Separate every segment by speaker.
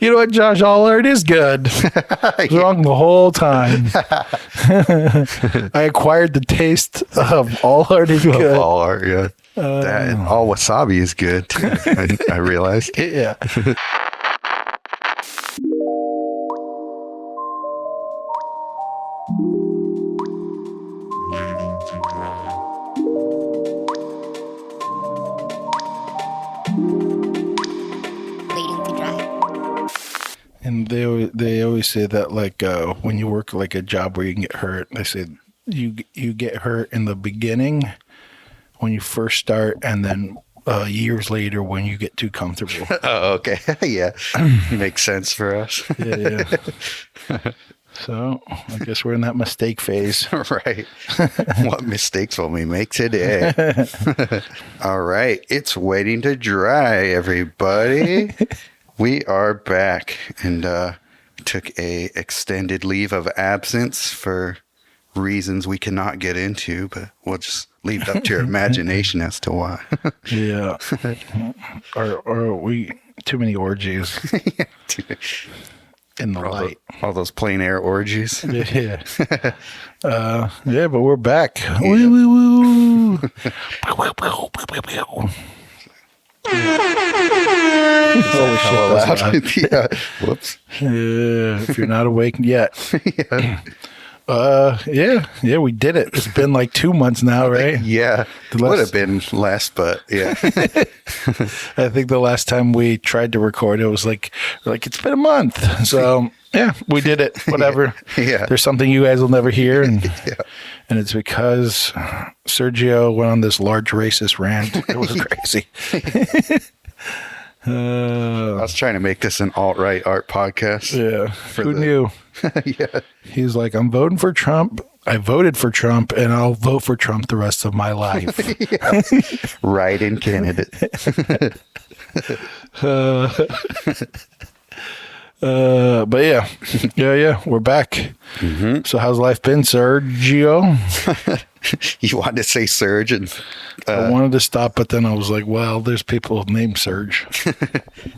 Speaker 1: You know what, Josh? All art is good. It's wrong the whole time. I acquired the taste of all art is good.
Speaker 2: All art, yeah. That and all wasabi is good too. I realized.
Speaker 1: Yeah. And they always say that, like, when you work like a job where you can get hurt, they say you get hurt in the beginning when you first start, and then years later when you get too comfortable.
Speaker 2: Oh, okay. Yeah. Makes sense for us.
Speaker 1: Yeah. So I guess we're in that mistake phase.
Speaker 2: Right. What mistakes will we make today? All right. It's waiting to dry, everybody. We are back, and took a extended leave of absence for reasons we cannot get into, but we'll just leave it up to your imagination as to why.
Speaker 1: Yeah. Or we too many orgies in the light.
Speaker 2: All those plein air orgies.
Speaker 1: Yeah. Yeah, but we're back. Yeah. Woo, woo, woo. Holy shit, that's loud.
Speaker 2: Yeah. Whoops.
Speaker 1: Yeah, if you're not awake yet.
Speaker 2: Yeah.
Speaker 1: Yeah, we did it. It's been like 2 months now, right?
Speaker 2: Yeah. Would have been less, but yeah.
Speaker 1: I think the last time we tried to record, it was like it's been a month. So yeah, we did it. Whatever.
Speaker 2: Yeah.
Speaker 1: There's something you guys will never hear, and
Speaker 2: Yeah.
Speaker 1: and it's because Sergio went on this large racist rant. It was crazy.
Speaker 2: I was trying to make this an alt-right art podcast.
Speaker 1: Yeah. Who knew?
Speaker 2: Yeah.
Speaker 1: He's like, I'm voting for Trump. I voted for Trump, and I'll vote for Trump the rest of my life.
Speaker 2: Yeah. Write-in candidate.
Speaker 1: But yeah, we're back.
Speaker 2: Mm-hmm.
Speaker 1: So how's life been, Sergio?
Speaker 2: You wanted to say Surge, and
Speaker 1: I wanted to stop, but then I was like, well, there's people named Serge.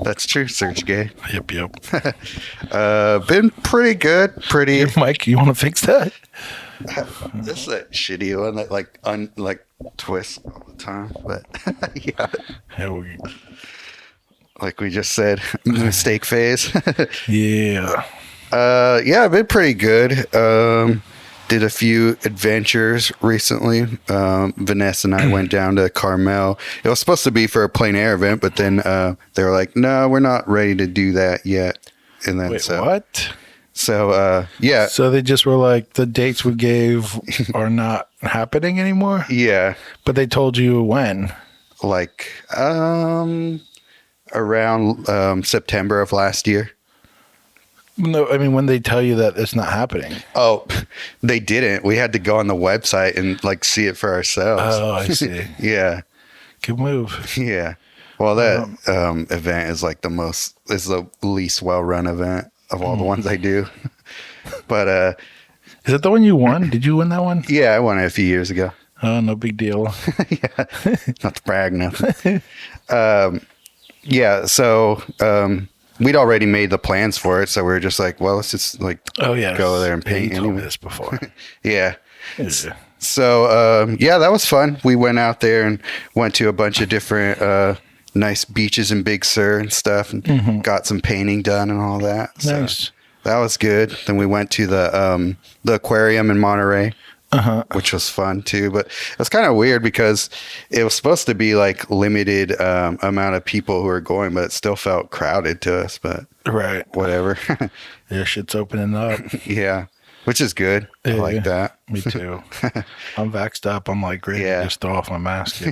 Speaker 2: that's true. Surge gay.
Speaker 1: Yep.
Speaker 2: Been pretty good. Pretty.
Speaker 1: Here, Mike, you want to fix that?
Speaker 2: This is that shitty one that like twists all the time, but yeah. Like we just said, mistake phase.
Speaker 1: Yeah.
Speaker 2: Yeah, I've been pretty good. Did a few adventures recently. Vanessa and I went down to Carmel. It was supposed to be for a plein air event, but then they were like, no, we're not ready to do that yet. And then
Speaker 1: Wait, what?
Speaker 2: So, yeah.
Speaker 1: So they just were like, the dates we gave are not happening anymore?
Speaker 2: Yeah.
Speaker 1: But they told you when?
Speaker 2: Like, around September of last year.
Speaker 1: No, I mean, when they tell you that it's not happening.
Speaker 2: Oh, they didn't. We had to go on the website and like see it for ourselves.
Speaker 1: Oh, I see.
Speaker 2: Yeah.
Speaker 1: Good move.
Speaker 2: Yeah. Well, that event is like is the least well-run event of all the ones I do. But
Speaker 1: is it the one you won? Did you win that one?
Speaker 2: yeah, I won it a few years ago.
Speaker 1: Oh, no big deal.
Speaker 2: Yeah. Not to brag nothing. Yeah, so we'd already made the plans for it, so we were just like, well, let's just like go there and paint.
Speaker 1: You told me this before.
Speaker 2: Yeah.
Speaker 1: Yeah.
Speaker 2: So yeah, that was fun. We went out there and went to a bunch of different nice beaches in Big Sur and stuff, and got some painting done and all that. So
Speaker 1: Nice.
Speaker 2: that was good. Then we went to the aquarium in Monterey. Which was fun too, but it was kind of weird because it was supposed to be like limited amount of people who were going, but it still felt crowded to us. But
Speaker 1: Right.
Speaker 2: whatever.
Speaker 1: Yeah, shit's opening up.
Speaker 2: Yeah, which is good. I like that.
Speaker 1: Me too. I'm vaxxed up. I'm like ready to just throw off my mask.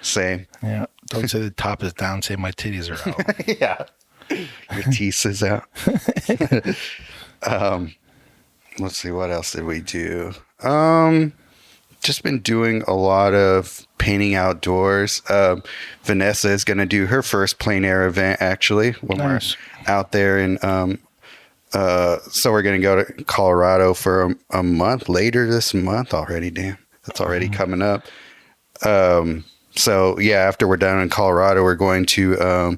Speaker 2: Same.
Speaker 1: Yeah. Don't say the top is down. Say my titties are out.
Speaker 2: Yeah, your teeth is out. Let's see, what else did we do? Just been doing a lot of painting outdoors. Vanessa is going to do her first plein air event actually when we're out there, and so we're going to go to Colorado for a month later this month already. Damn, that's already coming up. So yeah, after we're down in Colorado, we're going to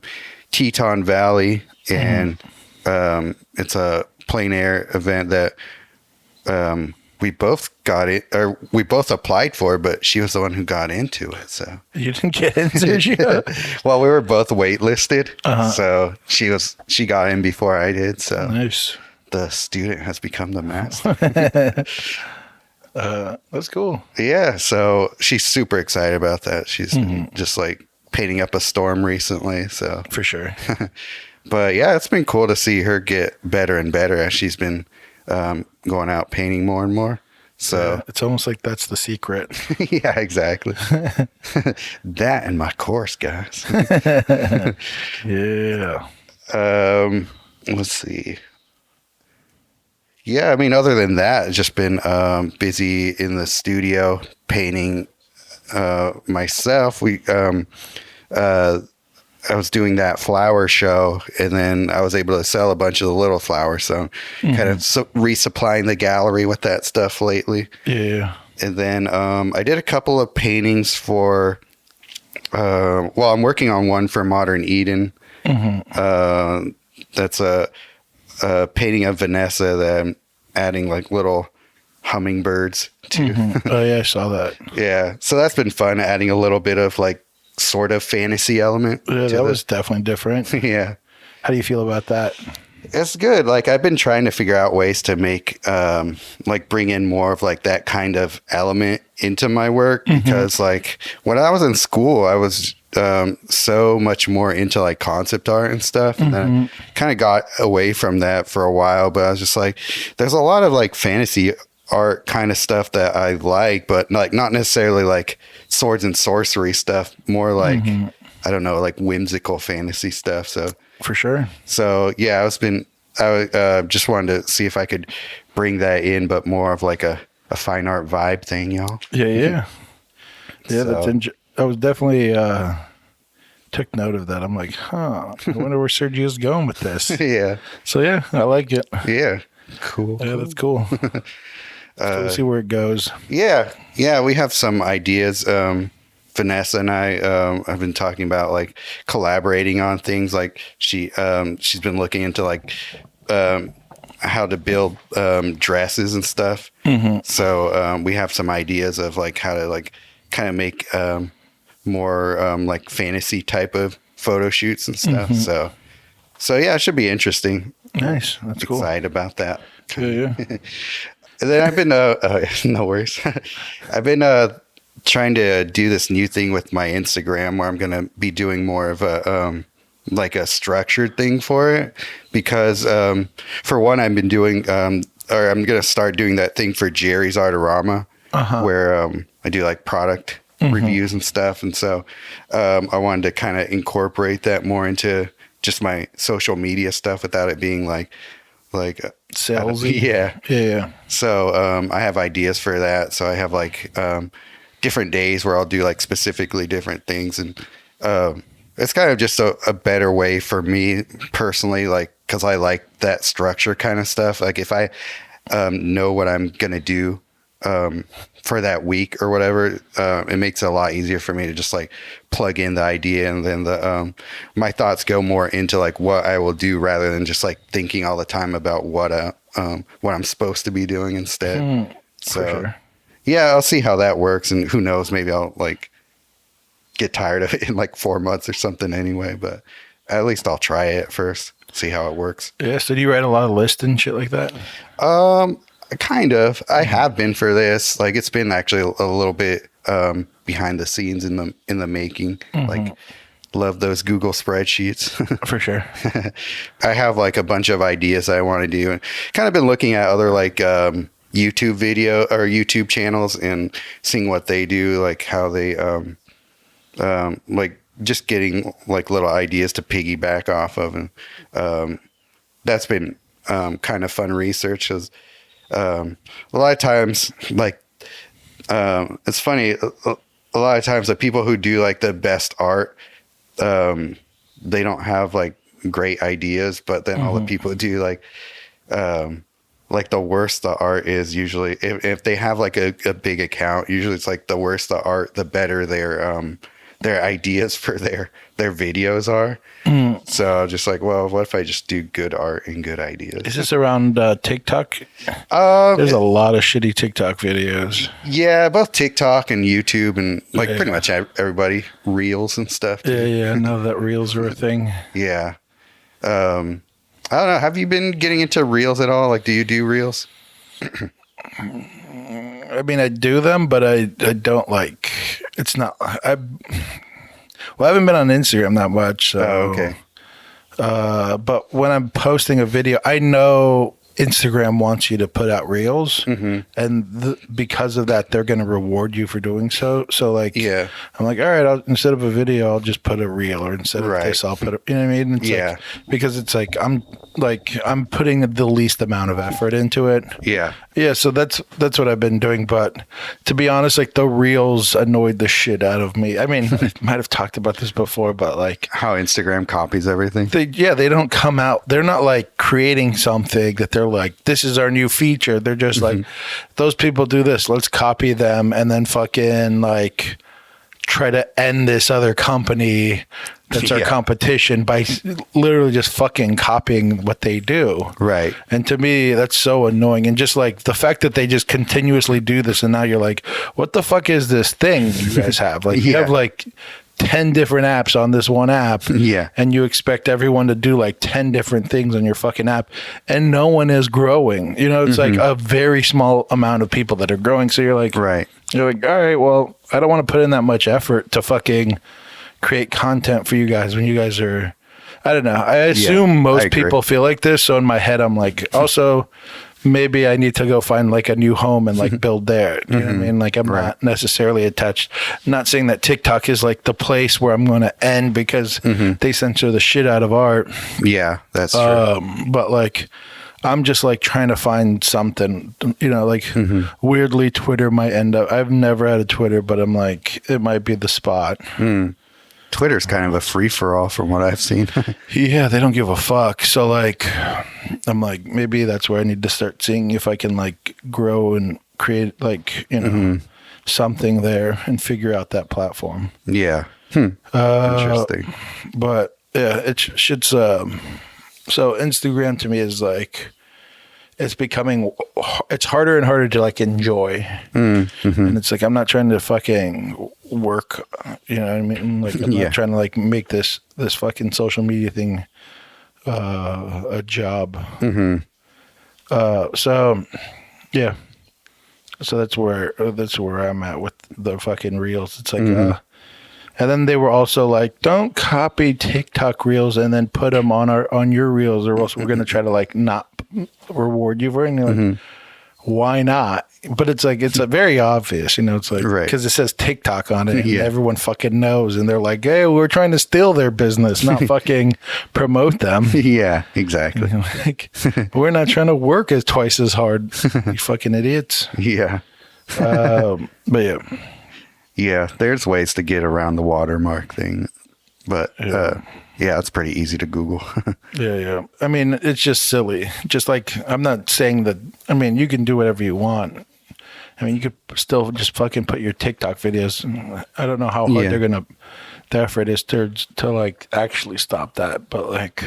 Speaker 2: Teton Valley and it's a plein air event that we both got it, or we both applied for, but she was the one who got into it. So
Speaker 1: You didn't get into it?
Speaker 2: well, we were both waitlisted, so she got in before I did. So
Speaker 1: Nice.
Speaker 2: the student has become the master.
Speaker 1: That's cool.
Speaker 2: Yeah, so she's super excited about that. She's just like painting up a storm recently. So
Speaker 1: For sure.
Speaker 2: but yeah, it's been cool to see her get better and better as she's been going out painting more and more. So
Speaker 1: It's almost like that's the secret.
Speaker 2: yeah, exactly. That and my course, guys.
Speaker 1: Yeah.
Speaker 2: Let's see. Yeah, I mean, other than that, it's just been busy in the studio painting myself. I was doing that flower show, and then I was able to sell a bunch of the little flowers. So kind of resupplying the gallery with that stuff lately.
Speaker 1: Yeah.
Speaker 2: And then I did a couple of paintings for, well, I'm working on one for Modern Eden. That's a painting of Vanessa that I'm adding like little hummingbirds to.
Speaker 1: Oh, yeah, I saw that.
Speaker 2: Yeah. So that's been fun, adding a little bit of like sort of fantasy element.
Speaker 1: Yeah, that was definitely different.
Speaker 2: Yeah.
Speaker 1: How do you feel about that?
Speaker 2: It's good. Like I've been trying to figure out ways to make, like bring in more of like that kind of element into my work because like when I was in school, I was so much more into like concept art and stuff. And then I kind of got away from that for a while, but I was just like, there's a lot of like fantasy art kind of stuff that I like, but like not necessarily like swords and sorcery stuff, more like, I don't know, like whimsical fantasy stuff.
Speaker 1: For sure.
Speaker 2: So yeah, I just wanted to see if I could bring that in, but more of like a fine art vibe thing, y'all.
Speaker 1: Yeah.
Speaker 2: So-
Speaker 1: I was definitely took note of that. I'm like, I wonder where Sergio's going with this.
Speaker 2: Yeah.
Speaker 1: So yeah, I like it.
Speaker 2: Yeah. Cool.
Speaker 1: Yeah, that's cool. Let's see where it goes.
Speaker 2: Yeah. Yeah. We have some ideas. Vanessa and I have been talking about like collaborating on things. Like she's been looking into like how to build dresses and stuff. So we have some ideas of like how to like kind of make more like fantasy type of photo shoots and stuff. So yeah, it should be interesting.
Speaker 1: Nice. That's cool.
Speaker 2: Excited about that.
Speaker 1: Yeah.
Speaker 2: And then I've been no worries. I've been trying to do this new thing with my Instagram where I'm going to be doing more of a like a structured thing for it because for one I've been doing or I'm going to start doing that thing for Jerry's Artorama where I do like product reviews and stuff, and so I wanted to kind of incorporate that more into just my social media stuff without it being like
Speaker 1: Salesy.
Speaker 2: Yeah. So I have ideas for that. So I have like different days where I'll do like specifically different things, and it's kind of just a better way for me personally, like because I like that structure kind of stuff. Like if I know what I'm gonna do for that week or whatever, it makes it a lot easier for me to just like plug in the idea, and then the my thoughts go more into like what I will do rather than just like thinking all the time about what I'm supposed to be doing instead. So
Speaker 1: For sure.
Speaker 2: yeah, I'll see how that works, and who knows, maybe I'll like get tired of it in like 4 months or something anyway, but at least I'll try it first, see how it works.
Speaker 1: Yeah. So do you write a lot of lists and shit like that?
Speaker 2: Kind of. I have been for this. Like it's been actually a little bit behind the scenes in the making. Like love those Google spreadsheets.
Speaker 1: For sure.
Speaker 2: I have like a bunch of ideas I want to do, and kind of been looking at other like YouTube video or YouTube channels and seeing what they do, like how they like just getting like little ideas to piggyback off of, and that's been kind of fun research. 'Cause a lot of times, like it's funny. A lot of times, the people who do like the best art, they don't have like great ideas. But then all the people who do like the worse the art is, usually if they have like a big account, usually it's like the worse the art, the better their ideas for their videos are. So I'm just like, well, what if I just do good art and good ideas?
Speaker 1: Is this around TikTok? There's a lot of shitty TikTok videos.
Speaker 2: Yeah, both TikTok and YouTube and like pretty much everybody, reels and stuff. Too.
Speaker 1: Yeah, I know that reels are a thing.
Speaker 2: Yeah. I don't know. Have you been getting into reels at all? Like, do you do reels?
Speaker 1: I mean, I do them, but I don't like. It's not. I haven't been on Instagram that much. So,
Speaker 2: okay.
Speaker 1: But when I'm posting a video, I know Instagram wants you to put out reels, and because of that, they're going to reward you for doing so. So, like, I'm like, all right, instead of a video, I'll just put a reel, or instead of this, I'll put you know what I mean? It's like, because it's like I'm putting the least amount of effort into it. Yeah. So that's what I've been doing. But to be honest, like the reels annoyed the shit out of me. I mean, I might have talked about this before, but like
Speaker 2: how Instagram copies everything.
Speaker 1: They don't come out. They're not like creating something that they're like, this is our new feature. They're just like, those people do this. Let's copy them and then fucking like try to end this other company that's our competition by literally just fucking copying what they do.
Speaker 2: Right.
Speaker 1: And to me, that's so annoying. And just like the fact that they just continuously do this, and now you're like, what the fuck is this thing you guys have? Like you have like 10 different apps on this one app. And you expect everyone to do like 10 different things on your fucking app, and no one is growing. You know, it's like a very small amount of people that are growing. So you're like, all right, well, I don't want to put in that much effort to fucking create content for you guys when you guys are, I don't know. I assume most people feel like this. So in my head, I'm like, also, maybe I need to go find like a new home and like build there. You know what I mean? Like I'm not necessarily attached. I'm not saying that TikTok is like the place where I'm going to end because they censor the shit out of art.
Speaker 2: Yeah, that's true.
Speaker 1: But like, I'm just like trying to find something, you know, like weirdly Twitter might end up, I've never had a Twitter, but I'm like, it might be the spot.
Speaker 2: Twitter's kind of a free for all from what I've seen.
Speaker 1: Yeah, they don't give a fuck. So like, I'm like, maybe that's where I need to start seeing if I can like grow and create like, you know, something there and figure out that platform.
Speaker 2: Yeah. Interesting.
Speaker 1: But yeah, it should, so Instagram to me is like, it's harder and harder to like enjoy. And it's like, I'm not trying to fucking work, you know what I mean? Like I'm not trying to like make this fucking social media thing a job. So yeah. So that's where I'm at with the fucking reels. It's like and then they were also like, don't copy TikTok reels and then put them on your reels, or else we're going to try to like not reward you for it. And you're like, why not? But it's like, it's a very obvious, you know, it's like, because it says TikTok on it and everyone fucking knows. And they're like, hey, we're trying to steal their business, not fucking promote them.
Speaker 2: Yeah, exactly.
Speaker 1: Like, we're not trying to work twice as hard, you fucking idiots.
Speaker 2: Yeah.
Speaker 1: But yeah.
Speaker 2: Yeah, there's ways to get around the watermark thing, but it's pretty easy to Google.
Speaker 1: Yeah. I mean, it's just silly. Just like, I'm not saying that, I mean, you can do whatever you want. I mean, you could still just fucking put your TikTok videos. I don't know how hard the effort is to like actually stop that, but like,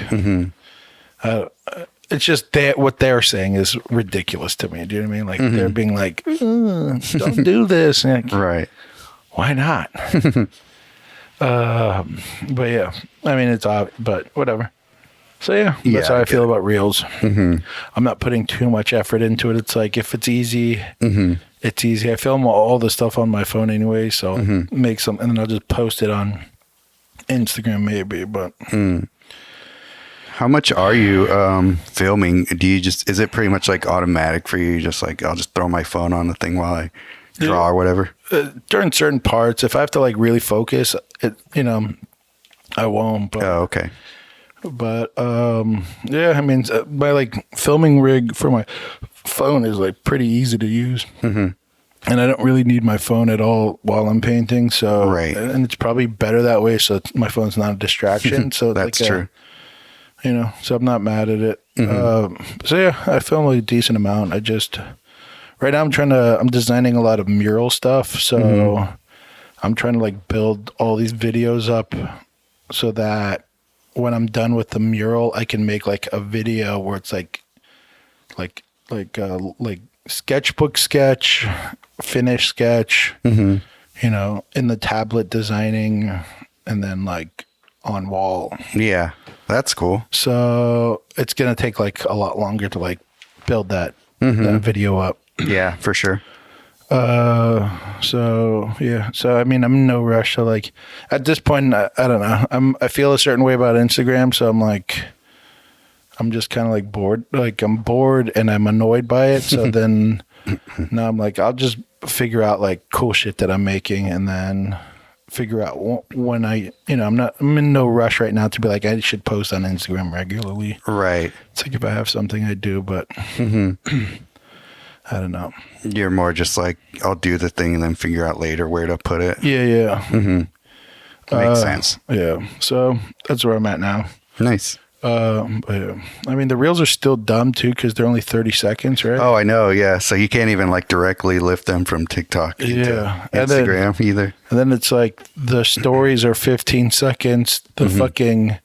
Speaker 1: it's just what they're saying is ridiculous to me. Do you know what I mean? Like they're being like, don't do this. Like,
Speaker 2: right.
Speaker 1: Why not? But yeah, I mean, it's odd, but whatever. So yeah, that's how I feel about reels. I'm not putting too much effort into it. It's like, if it's easy, it's easy. I film all the stuff on my phone anyway, so make some, and then I'll just post it on Instagram maybe, but.
Speaker 2: How much are you filming? Is it pretty much like automatic for you? Just like, I'll just throw my phone on the thing while I draw or whatever?
Speaker 1: During certain parts, if I have to like really focus, you know, I won't. But,
Speaker 2: okay.
Speaker 1: But yeah, I mean, my like filming rig for my phone is like pretty easy to use, and I don't really need my phone at all while I'm painting. So and it's probably better that way. So my phone's not a distraction. So
Speaker 2: that's
Speaker 1: like
Speaker 2: true.
Speaker 1: You know, so I'm not mad at it. So yeah, I film a decent amount. I just. Right now I'm designing a lot of mural stuff. So I'm trying to like build all these videos up so that when I'm done with the mural, I can make like a video where it's like sketchbook sketch, finish sketch, you know, in the tablet designing, and then like on wall.
Speaker 2: Yeah, that's cool.
Speaker 1: So it's gonna take like a lot longer to like build that video up.
Speaker 2: Yeah, for sure.
Speaker 1: So yeah. So I mean, I'm in no rush. So like, at this point, I don't know. I feel a certain way about Instagram. So I'm like, I'm just kind of like bored. Like I'm bored and I'm annoyed by it. So then now I'm like, I'll just figure out like cool shit that I'm making, and then figure out when I'm in no rush right now to be like, I should post on Instagram regularly.
Speaker 2: Right.
Speaker 1: It's like if I have something I do, but I don't know.
Speaker 2: You're more just like, I'll do the thing and then figure out later where to put it.
Speaker 1: Yeah.
Speaker 2: Makes sense.
Speaker 1: Yeah. So that's where I'm at now.
Speaker 2: Nice.
Speaker 1: But yeah. I mean, the reels are still dumb too because they're only 30 seconds, right?
Speaker 2: Oh, I know. Yeah. So you can't even like directly lift them from TikTok into Instagram either.
Speaker 1: And then it's like the stories are 15 seconds. The fucking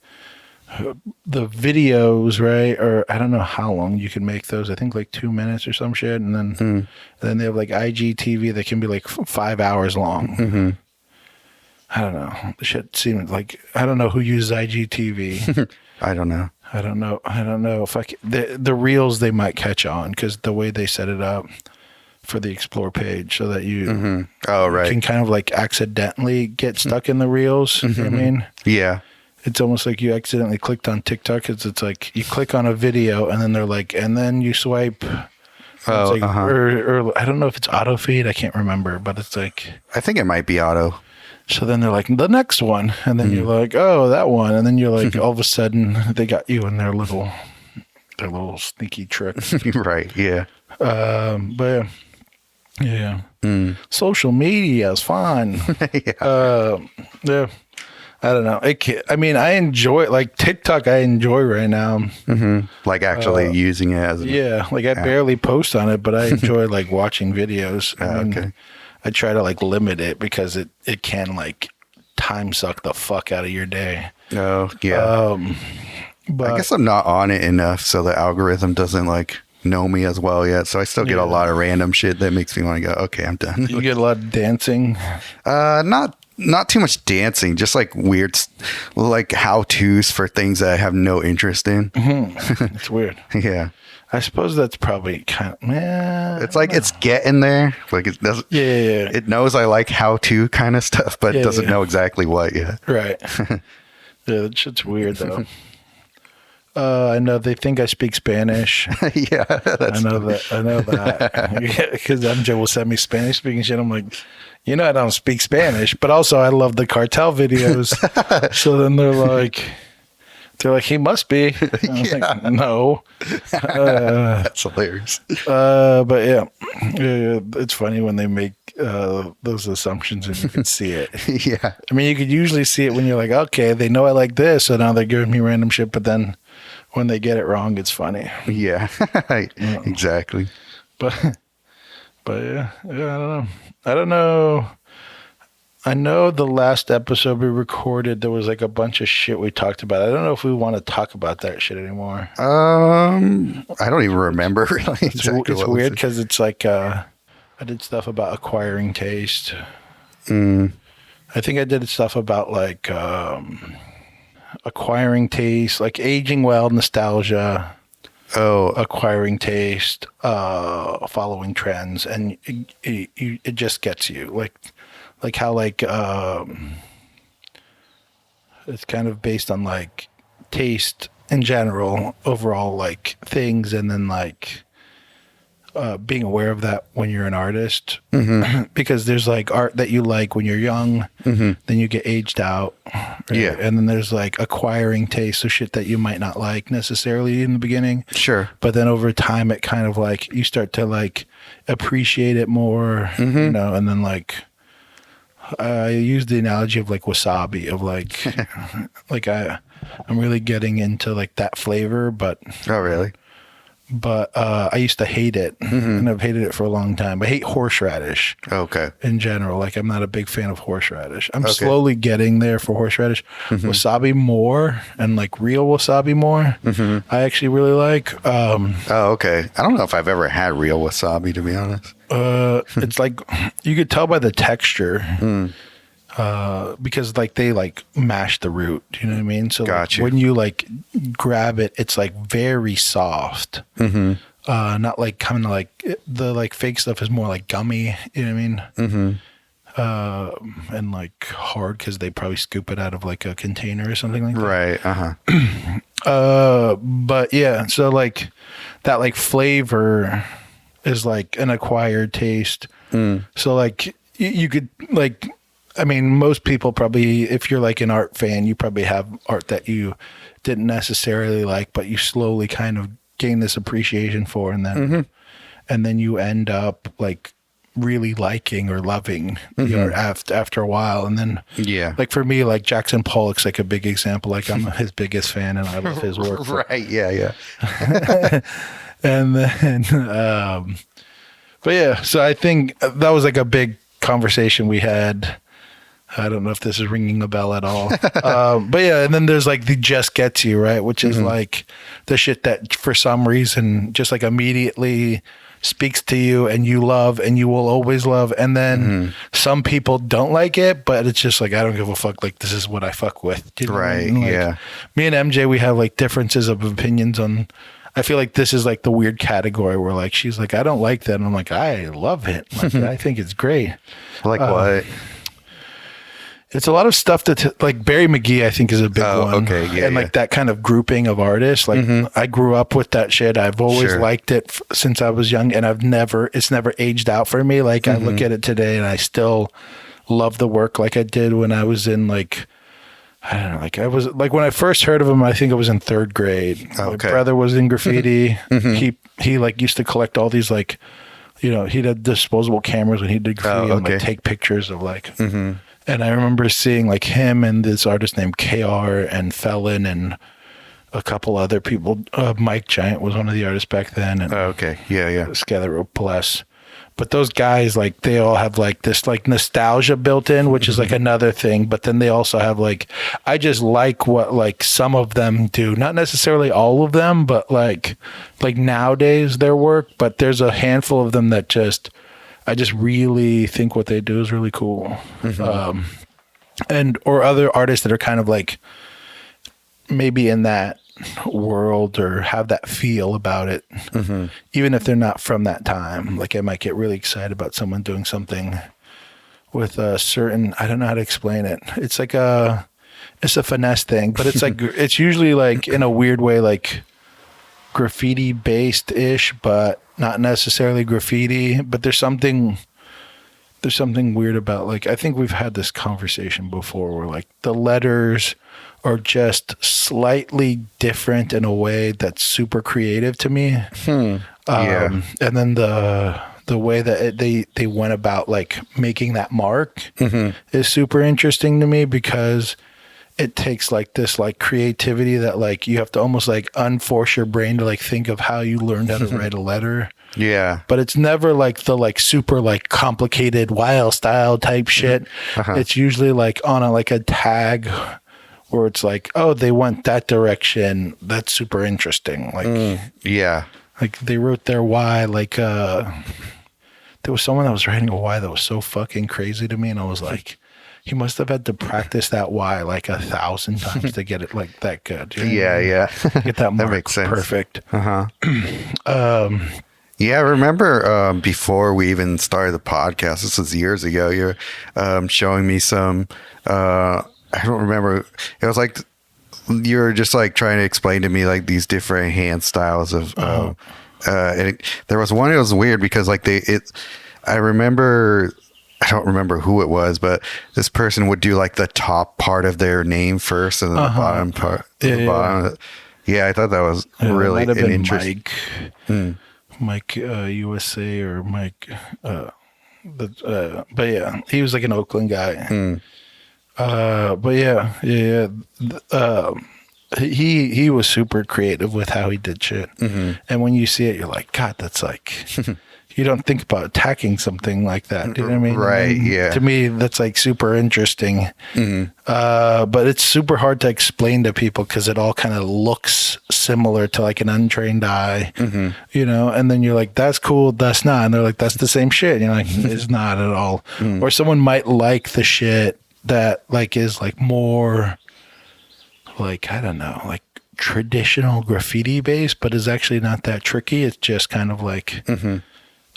Speaker 1: the videos, right? Or I don't know how long you can make those. I think like 2 minutes or some shit. And then they have like IGTV that can be like 5 hours long. I don't know. The shit seems like, I don't know who uses IGTV.
Speaker 2: I don't know.
Speaker 1: I don't know if the reels they might catch on because the way they set it up for the explore page so that you
Speaker 2: Oh, right.
Speaker 1: can kind of like accidentally get stuck in the reels. You know what I mean?
Speaker 2: Yeah.
Speaker 1: It's almost like you accidentally clicked on TikTok because it's like you click on a video and then they're like, and then you swipe.
Speaker 2: Oh,
Speaker 1: it's like, or I don't know if it's auto feed. I can't remember, but it's like,
Speaker 2: I think it might be auto.
Speaker 1: so then they're like, the next one. And then you're like, oh, that one. And then you're like, all of a sudden they got you in their little sneaky tricks.
Speaker 2: Right. Yeah.
Speaker 1: But yeah. Social media is fun. Yeah. I don't know. I mean, I enjoy like TikTok. I enjoy right now.
Speaker 2: Like actually using it as
Speaker 1: like I barely post on it, but I enjoy like watching videos.
Speaker 2: okay.
Speaker 1: I try to like limit it because it can like time suck the fuck out of your day.
Speaker 2: Oh, yeah.
Speaker 1: But
Speaker 2: I guess I'm not on it enough, so the algorithm doesn't like know me as well yet. So I still get a lot of random shit that makes me want to go, okay, I'm done.
Speaker 1: you get a lot of dancing.
Speaker 2: Not too much dancing, just like weird, like how-tos for things that I have no interest in.
Speaker 1: It's weird.
Speaker 2: Yeah.
Speaker 1: I suppose that's probably kind of,
Speaker 2: it's like it's getting there. Like it doesn't.
Speaker 1: Yeah.
Speaker 2: It knows I like how-to kind of stuff, but doesn't know exactly what yet.
Speaker 1: Right. Yeah, that shit's weird though. I know they think I speak Spanish.
Speaker 2: Yeah,
Speaker 1: I know that. Because MJ will send me Spanish speaking shit. I'm like, I don't speak Spanish, but also I love the cartel videos. So then they're like, he must be. And I'm like, no.
Speaker 2: That's hilarious.
Speaker 1: But yeah, it's funny when they make those assumptions and you can see it.
Speaker 2: Yeah.
Speaker 1: I mean, you could usually see it when you're like, okay, they know I like this, so now they're giving me random shit. But then when they get it wrong, it's funny.
Speaker 2: Yeah, exactly.
Speaker 1: But yeah, I don't know. I know the last episode we recorded, there was like a bunch of shit we talked about. I don't know if we want to talk about that shit anymore.
Speaker 2: I don't even remember really.
Speaker 1: It's weird because it's like I did stuff about acquiring taste. I think I did stuff about like acquiring taste, like aging well, nostalgia. Acquiring taste, following trends, and it just gets you like how like it's kind of based on like taste in general, overall like things, and then like being aware of that when you're an artist, because there's like art that you like when you're young, then you get aged out, right?
Speaker 2: Yeah,
Speaker 1: and then there's like acquiring taste, so shit that you might not like necessarily in the beginning,
Speaker 2: sure,
Speaker 1: but then over time it kind of like you start to like appreciate it more, and then like I use the analogy of like wasabi, of like like I'm really getting into like that flavor, but
Speaker 2: oh really?
Speaker 1: but I used to hate it, and I've hated it for a long time. I hate horseradish
Speaker 2: Okay.
Speaker 1: in general. Like, I'm not a big fan of horseradish. I'm
Speaker 2: Okay.
Speaker 1: slowly getting there for horseradish. Wasabi more, and like real wasabi more. I actually really like.
Speaker 2: Oh, okay. I don't know if I've ever had real wasabi, to be honest.
Speaker 1: It's like you could tell by the texture. Because like they like mash the root, you know what I mean? So like,
Speaker 2: Gotcha.
Speaker 1: when you like grab it, it's like very soft. Not like kind of like the like fake stuff is more like gummy, you know what I mean? And like hard because they probably scoop it out of like a container or something like that.
Speaker 2: Right.
Speaker 1: But yeah, so like that like flavor is like an acquired taste. So like you could like, I mean, most people probably, if you're like an art fan, you probably have art that you didn't necessarily like, but you slowly kind of gain this appreciation for, and then you end up like really liking or loving the art after a while. And then
Speaker 2: Yeah.
Speaker 1: like for me, like Jackson Pollock's like a big example. Like I'm his biggest fan, and I love his work.
Speaker 2: Right. Yeah. Yeah.
Speaker 1: And then, but yeah, so I think that was like a big conversation we had. I don't know if this is ringing a bell at all. But yeah, and then there's like the just gets you, right? Which is like the shit that for some reason just like immediately speaks to you and you love and you will always love. And then some people don't like it, but it's just like, I don't give a fuck. Like, this is what I fuck with. Do you know what I
Speaker 2: Right.
Speaker 1: mean? Like,
Speaker 2: Yeah.
Speaker 1: Me and MJ, we have like differences of opinions on. I feel like this is like the weird category where like she's like, I don't like that. And I'm like, I love it. Like, I think it's great.
Speaker 2: Like what?
Speaker 1: It's a lot of stuff that like Barry McGee, I think, is a big one.
Speaker 2: Okay, yeah,
Speaker 1: and like that kind of grouping of artists. Like I grew up with that shit. I've always
Speaker 2: Sure.
Speaker 1: liked it since I was young, and it's never aged out for me. Like I look at it today, and I still love the work like I did when I was in like, I don't know, like I was like when I first heard of him, I think I was in third grade. My
Speaker 2: Okay.
Speaker 1: brother was in graffiti. He like used to collect all these like, you know, he had disposable cameras when he did graffiti and like
Speaker 2: okay.
Speaker 1: take pictures of like. And I remember seeing like him and this artist named KR and Felon and a couple other people. Mike Giant was one of the artists back then, and
Speaker 2: Okay. Yeah. Yeah.
Speaker 1: this guy that wrote Bless. But those guys, like, they all have like this like nostalgia built in, which is like another thing. But then they also have like, I just like what like some of them do, not necessarily all of them, but like nowadays their work. But there's a handful of them that just, I just really think what they do is really cool. And or other artists that are kind of like maybe in that world or have that feel about it, even if they're not from that time. Like I might get really excited about someone doing something with a certain, I don't know how to explain it. It's like it's a finesse thing, but it's like, it's usually like in a weird way, like graffiti based ish, but not necessarily graffiti. But there's something weird about, like, I think we've had this conversation before where like the letters are just slightly different in a way that's super creative to me.
Speaker 2: Yeah.
Speaker 1: And then the way that they went about like making that mark is super interesting to me, because it takes like this like creativity that like you have to almost like unforce your brain to like think of how you learned how to write a letter.
Speaker 2: Yeah.
Speaker 1: But it's never like the like super like complicated wild style type shit. It's usually like on a like a tag where it's like, oh, they went that direction. That's super interesting. Like
Speaker 2: Yeah.
Speaker 1: like they wrote their why, like there was someone that was writing a why that was so fucking crazy to me, and I was like, he must have had to practice that why like 1,000 times to get it like that good. You know what I mean?
Speaker 2: Yeah.
Speaker 1: Get that mark
Speaker 2: makes sense.
Speaker 1: perfect.
Speaker 2: Yeah, I remember before we even started the podcast, this was years ago, you're showing me some, I don't remember, it was like, you were just like trying to explain to me like these different hand styles of, and there was one, it was weird because like I don't remember who it was, but this person would do like the top part of their name first and then the bottom part. Yeah, I thought that was really
Speaker 1: It might have been
Speaker 2: interesting.
Speaker 1: Mike USA or Mike. But yeah, he was like an Oakland guy. But yeah. he was super creative with how he did shit. And when you see it, you're like, God, that's like, you don't think about attacking something like that. Do you know what I mean?
Speaker 2: Right,
Speaker 1: And
Speaker 2: yeah.
Speaker 1: To me, that's like super interesting. But it's super hard to explain to people because it all kind of looks similar to like an untrained eye, you know? And then you're like, that's cool, that's not. And they're like, that's the same shit. And you're like, it's not at all. Or someone might like the shit that like is like more like, I don't know, like traditional graffiti based, but is actually not that tricky. It's just kind of like,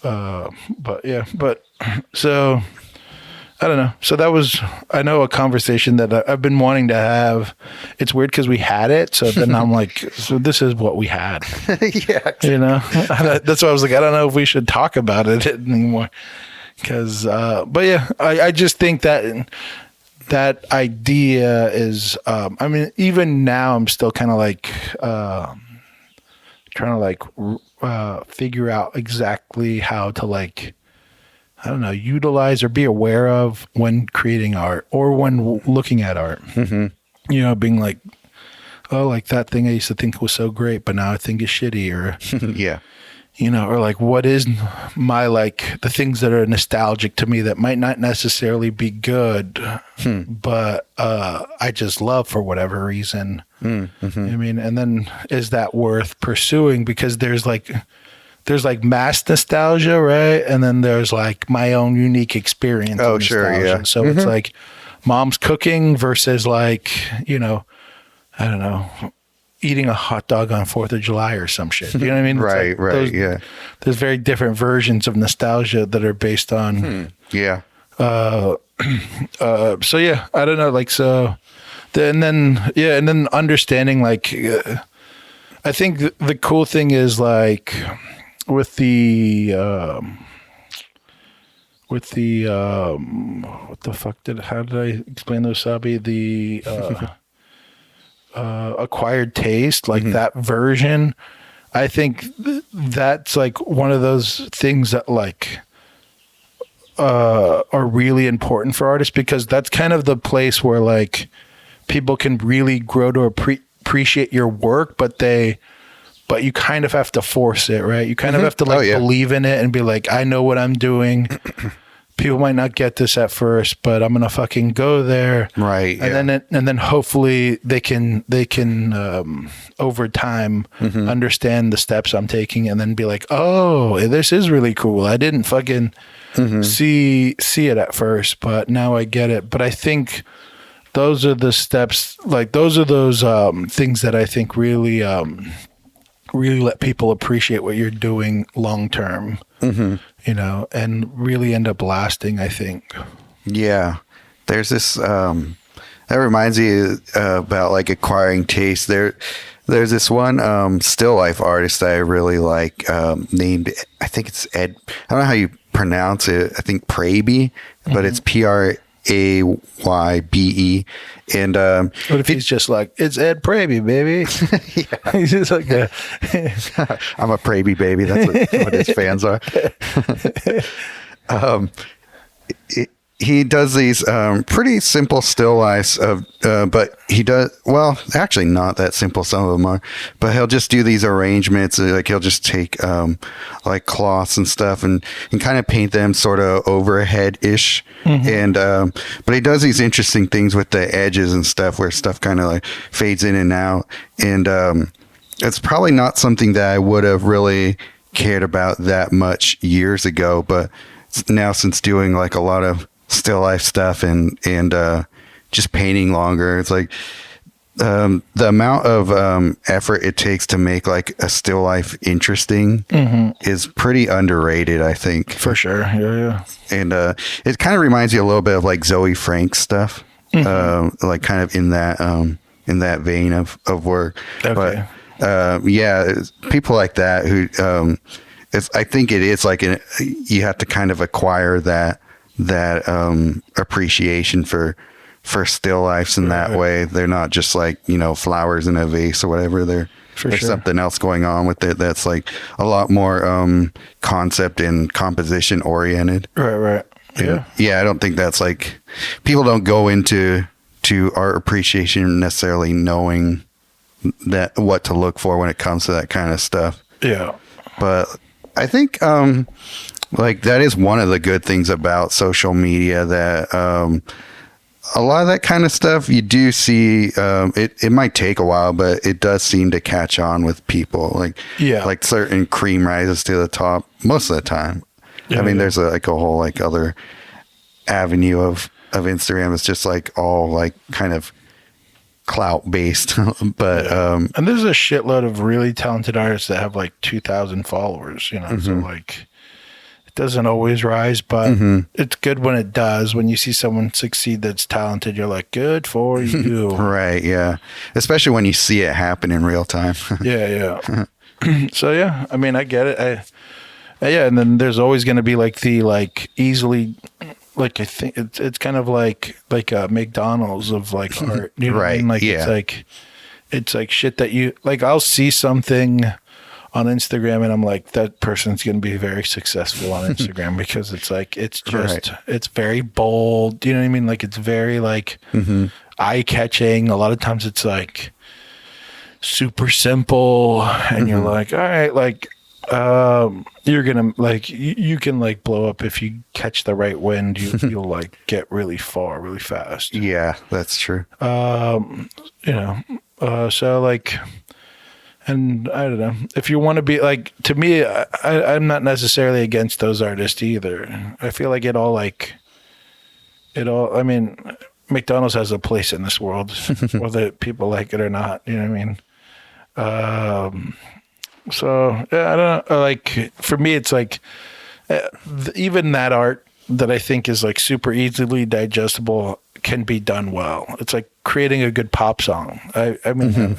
Speaker 1: but yeah, but so I don't know. So that was, I know, a conversation that I've been wanting to have. It's weird because we had it. So then I'm like, so this is what we had,
Speaker 2: Yeah.
Speaker 1: you know? That's why I was like, I don't know if we should talk about it anymore. Because, but yeah, I just think that that idea is, I mean, even now I'm still kind of like, trying to like figure out exactly how to like, I don't know, utilize or be aware of when creating art or when looking at art. You know, being like, oh, like that thing I used to think was so great, but now I think is shitty, or
Speaker 2: Yeah.
Speaker 1: you know, or like what is my like the things that are nostalgic to me that might not necessarily be good, but I just love for whatever reason. I mean, and then is that worth pursuing? Because there's like mass nostalgia, right? And then there's like my own unique experience.
Speaker 2: Oh,
Speaker 1: of
Speaker 2: sure,
Speaker 1: nostalgia.
Speaker 2: yeah.
Speaker 1: So it's like mom's cooking versus like, you know, I don't know, eating a hot dog on 4th of July or some shit. You know what I mean? It's
Speaker 2: Right,
Speaker 1: like
Speaker 2: right, yeah.
Speaker 1: There's very different versions of nostalgia that are based on.
Speaker 2: Yeah.
Speaker 1: So yeah, I don't know. Like, so, and then understanding like, I think the cool thing is like with the, what the fuck how did I explain the wasabi? The, acquired taste, like that version. I think that's like one of those things that like are really important for artists, because that's kind of the place where like people can really grow to appreciate your work, but you kind of have to force it, right? You kind of have to like believe in it and be like, I know what I'm doing. People might not get this at first, but I'm gonna fucking go there,
Speaker 2: Right?
Speaker 1: And then hopefully they can over time understand the steps I'm taking, and then be like, oh, this is really cool. I didn't fucking see it at first, but now I get it. But I think those are the steps. Like those are those things that I think really let people appreciate what you're doing long term. You know, and really end up lasting, I think.
Speaker 2: Yeah. There's this, that reminds me about like acquiring taste. There's this one still life artist that I really like, named, I think it's Ed, I don't know how you pronounce it. I think Praybe, but it's Praybe. And
Speaker 1: what if he's just like, it's Ed Praybe, baby? He's just like
Speaker 2: I'm a Praybe baby. That's what his fans are. He does these pretty simple still lifes of, but he does, well, actually not that simple. Some of them are, but he'll just do these arrangements. Like he'll just take like cloths and stuff and kind of paint them sort of overhead ish. And but he does these interesting things with the edges and stuff where stuff kind of like fades in and out. And it's probably not something that I would have really cared about that much years ago, but now since doing like a lot of still life stuff and just painting longer, it's like the amount of effort it takes to make like a still life interesting is pretty underrated, I think.
Speaker 1: for sure. Yeah.
Speaker 2: And it kind of reminds you a little bit of like Zoe Frank stuff, like kind of in that vein of work.
Speaker 1: Okay.
Speaker 2: But yeah, people like that who I think it is like you have to kind of acquire that appreciation for still lifes in that way. They're not just like, you know, flowers in a vase or whatever. There's something else going on with it that's like a lot more concept and composition oriented.
Speaker 1: Right.
Speaker 2: Yeah, I don't think that's like, people don't go into art appreciation necessarily knowing that what to look for when it comes to that kind of stuff.
Speaker 1: Yeah.
Speaker 2: But I think like that is one of the good things about social media, that a lot of that kind of stuff you do see, it might take a while, but it does seem to catch on with people. Like certain cream rises to the top most of the time.
Speaker 1: Yeah,
Speaker 2: I mean, there's a whole like other avenue of Instagram. It's just like all like kind of clout based, but
Speaker 1: and there's a shitload of really talented artists that have like 2,000 followers, you know. So like it doesn't always rise, but it's good when it does. When you see someone succeed that's talented, you're like, good for you.
Speaker 2: right, yeah, especially when you see it happen in real time.
Speaker 1: Yeah. So yeah, I mean, I get it. Yeah, and then there's always going to be like the like easily, like I think it's kind of like a McDonald's of like art, you know what I mean? Like it's like shit that you like. I'll see something on Instagram and I'm like, that person's going to be very successful on Instagram because it's like it's just it's very bold, you know what I mean? Like it's very like eye catching. A lot of times it's like super simple, and you're like, all right, like. You're gonna like you can like blow up if you catch the right wind. You'll like get really far really fast.
Speaker 2: Yeah, that's true.
Speaker 1: You know, so like, and I don't know if you want to be like, to me, I'm not necessarily against those artists either. I feel like I mean, McDonald's has a place in this world, whether people like it or not. You know what I mean? So yeah, I don't know. Like for me, it's like even that art that I think is like super easily digestible can be done well. It's like creating a good pop song. I mean,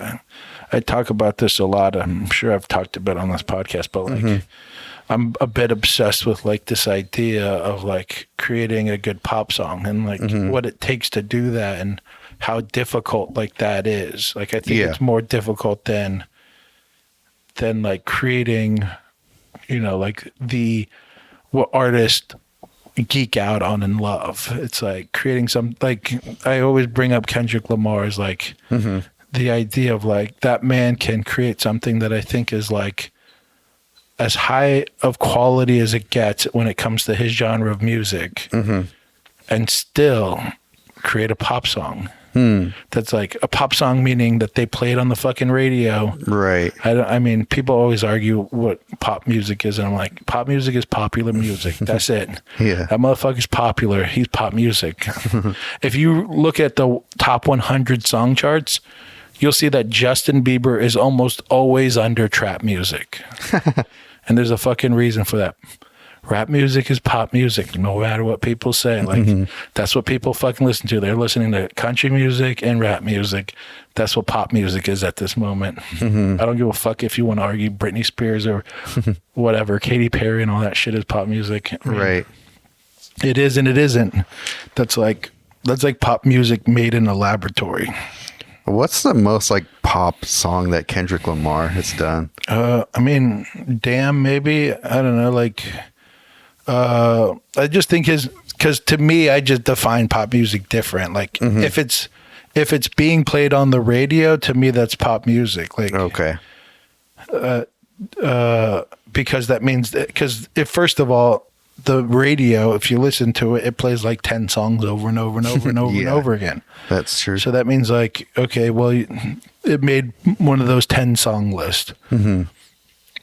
Speaker 1: I talk about this a lot. I'm sure I've talked a bit on this podcast, but like I'm a bit obsessed with like this idea of like creating a good pop song and like what it takes to do that and how difficult like that is. Like I think it's more difficult than like creating, you know, like what artists geek out on and love. It's like creating some, like I always bring up Kendrick Lamar as like the idea of like that man can create something that I think is like as high of quality as it gets when it comes to his genre of music and still create a pop song. That's like a pop song, meaning that they play it on the fucking radio.
Speaker 2: Right.
Speaker 1: I mean, people always argue what pop music is, and I'm like, pop music is popular music. That's it.
Speaker 2: Yeah.
Speaker 1: That motherfucker's popular. He's pop music. If you look at the top 100 song charts, you'll see that Justin Bieber is almost always under trap music. And there's a fucking reason for that. Rap music is pop music, no matter what people say. Like that's what people fucking listen to. They're listening to country music and rap music. That's what pop music is at this moment. I don't give a fuck if you want to argue Britney Spears or whatever, Katy Perry and all that shit is pop music. I mean,
Speaker 2: Right.
Speaker 1: It is and it isn't. That's like pop music made in a laboratory.
Speaker 2: What's the most like pop song that Kendrick Lamar has done?
Speaker 1: I mean, damn, maybe. I don't know, like I just think because to me, I just define pop music different. Like if it's being played on the radio, to me that's pop music. Like
Speaker 2: Okay.
Speaker 1: Because that means if first of all, the radio, if you listen to it, it plays like 10 songs over and over and over and over and over again.
Speaker 2: That's true.
Speaker 1: So that means like, okay, well, it made one of those 10 song lists.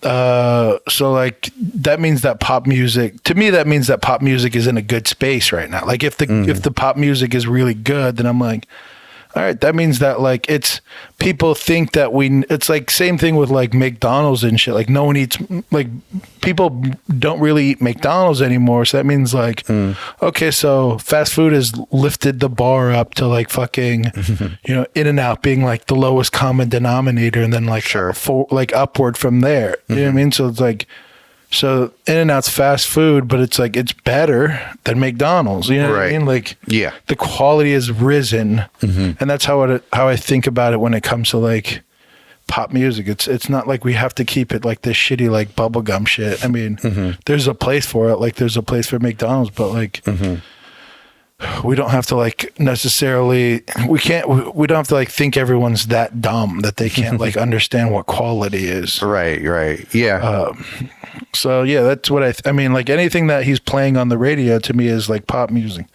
Speaker 1: So like that means that pop music, to me, that means that pop music is in a good space right now. Like if the pop music is really good, then I'm like, all right, that means that like it's people think that it's like same thing with like McDonald's and shit. Like no one eats, like people don't really eat McDonald's anymore. So that means like, okay, so fast food has lifted the bar up to like fucking, you know, In-N-Out being like the lowest common denominator, and then like like upward from there. You know what I mean? So it's like, so In-N-Out's fast food, but it's like it's better than McDonald's. You know what I mean? Like,
Speaker 2: yeah,
Speaker 1: the quality has risen, and that's how I think about it when it comes to like pop music. It's not like we have to keep it like this shitty like bubblegum shit. I mean, there's a place for it. Like there's a place for McDonald's, but like we don't have to like necessarily, we don't have to like think everyone's that dumb that they can't like understand what quality is.
Speaker 2: Right. Yeah.
Speaker 1: So yeah, that's what I mean, like anything that he's playing on the radio to me is like pop music.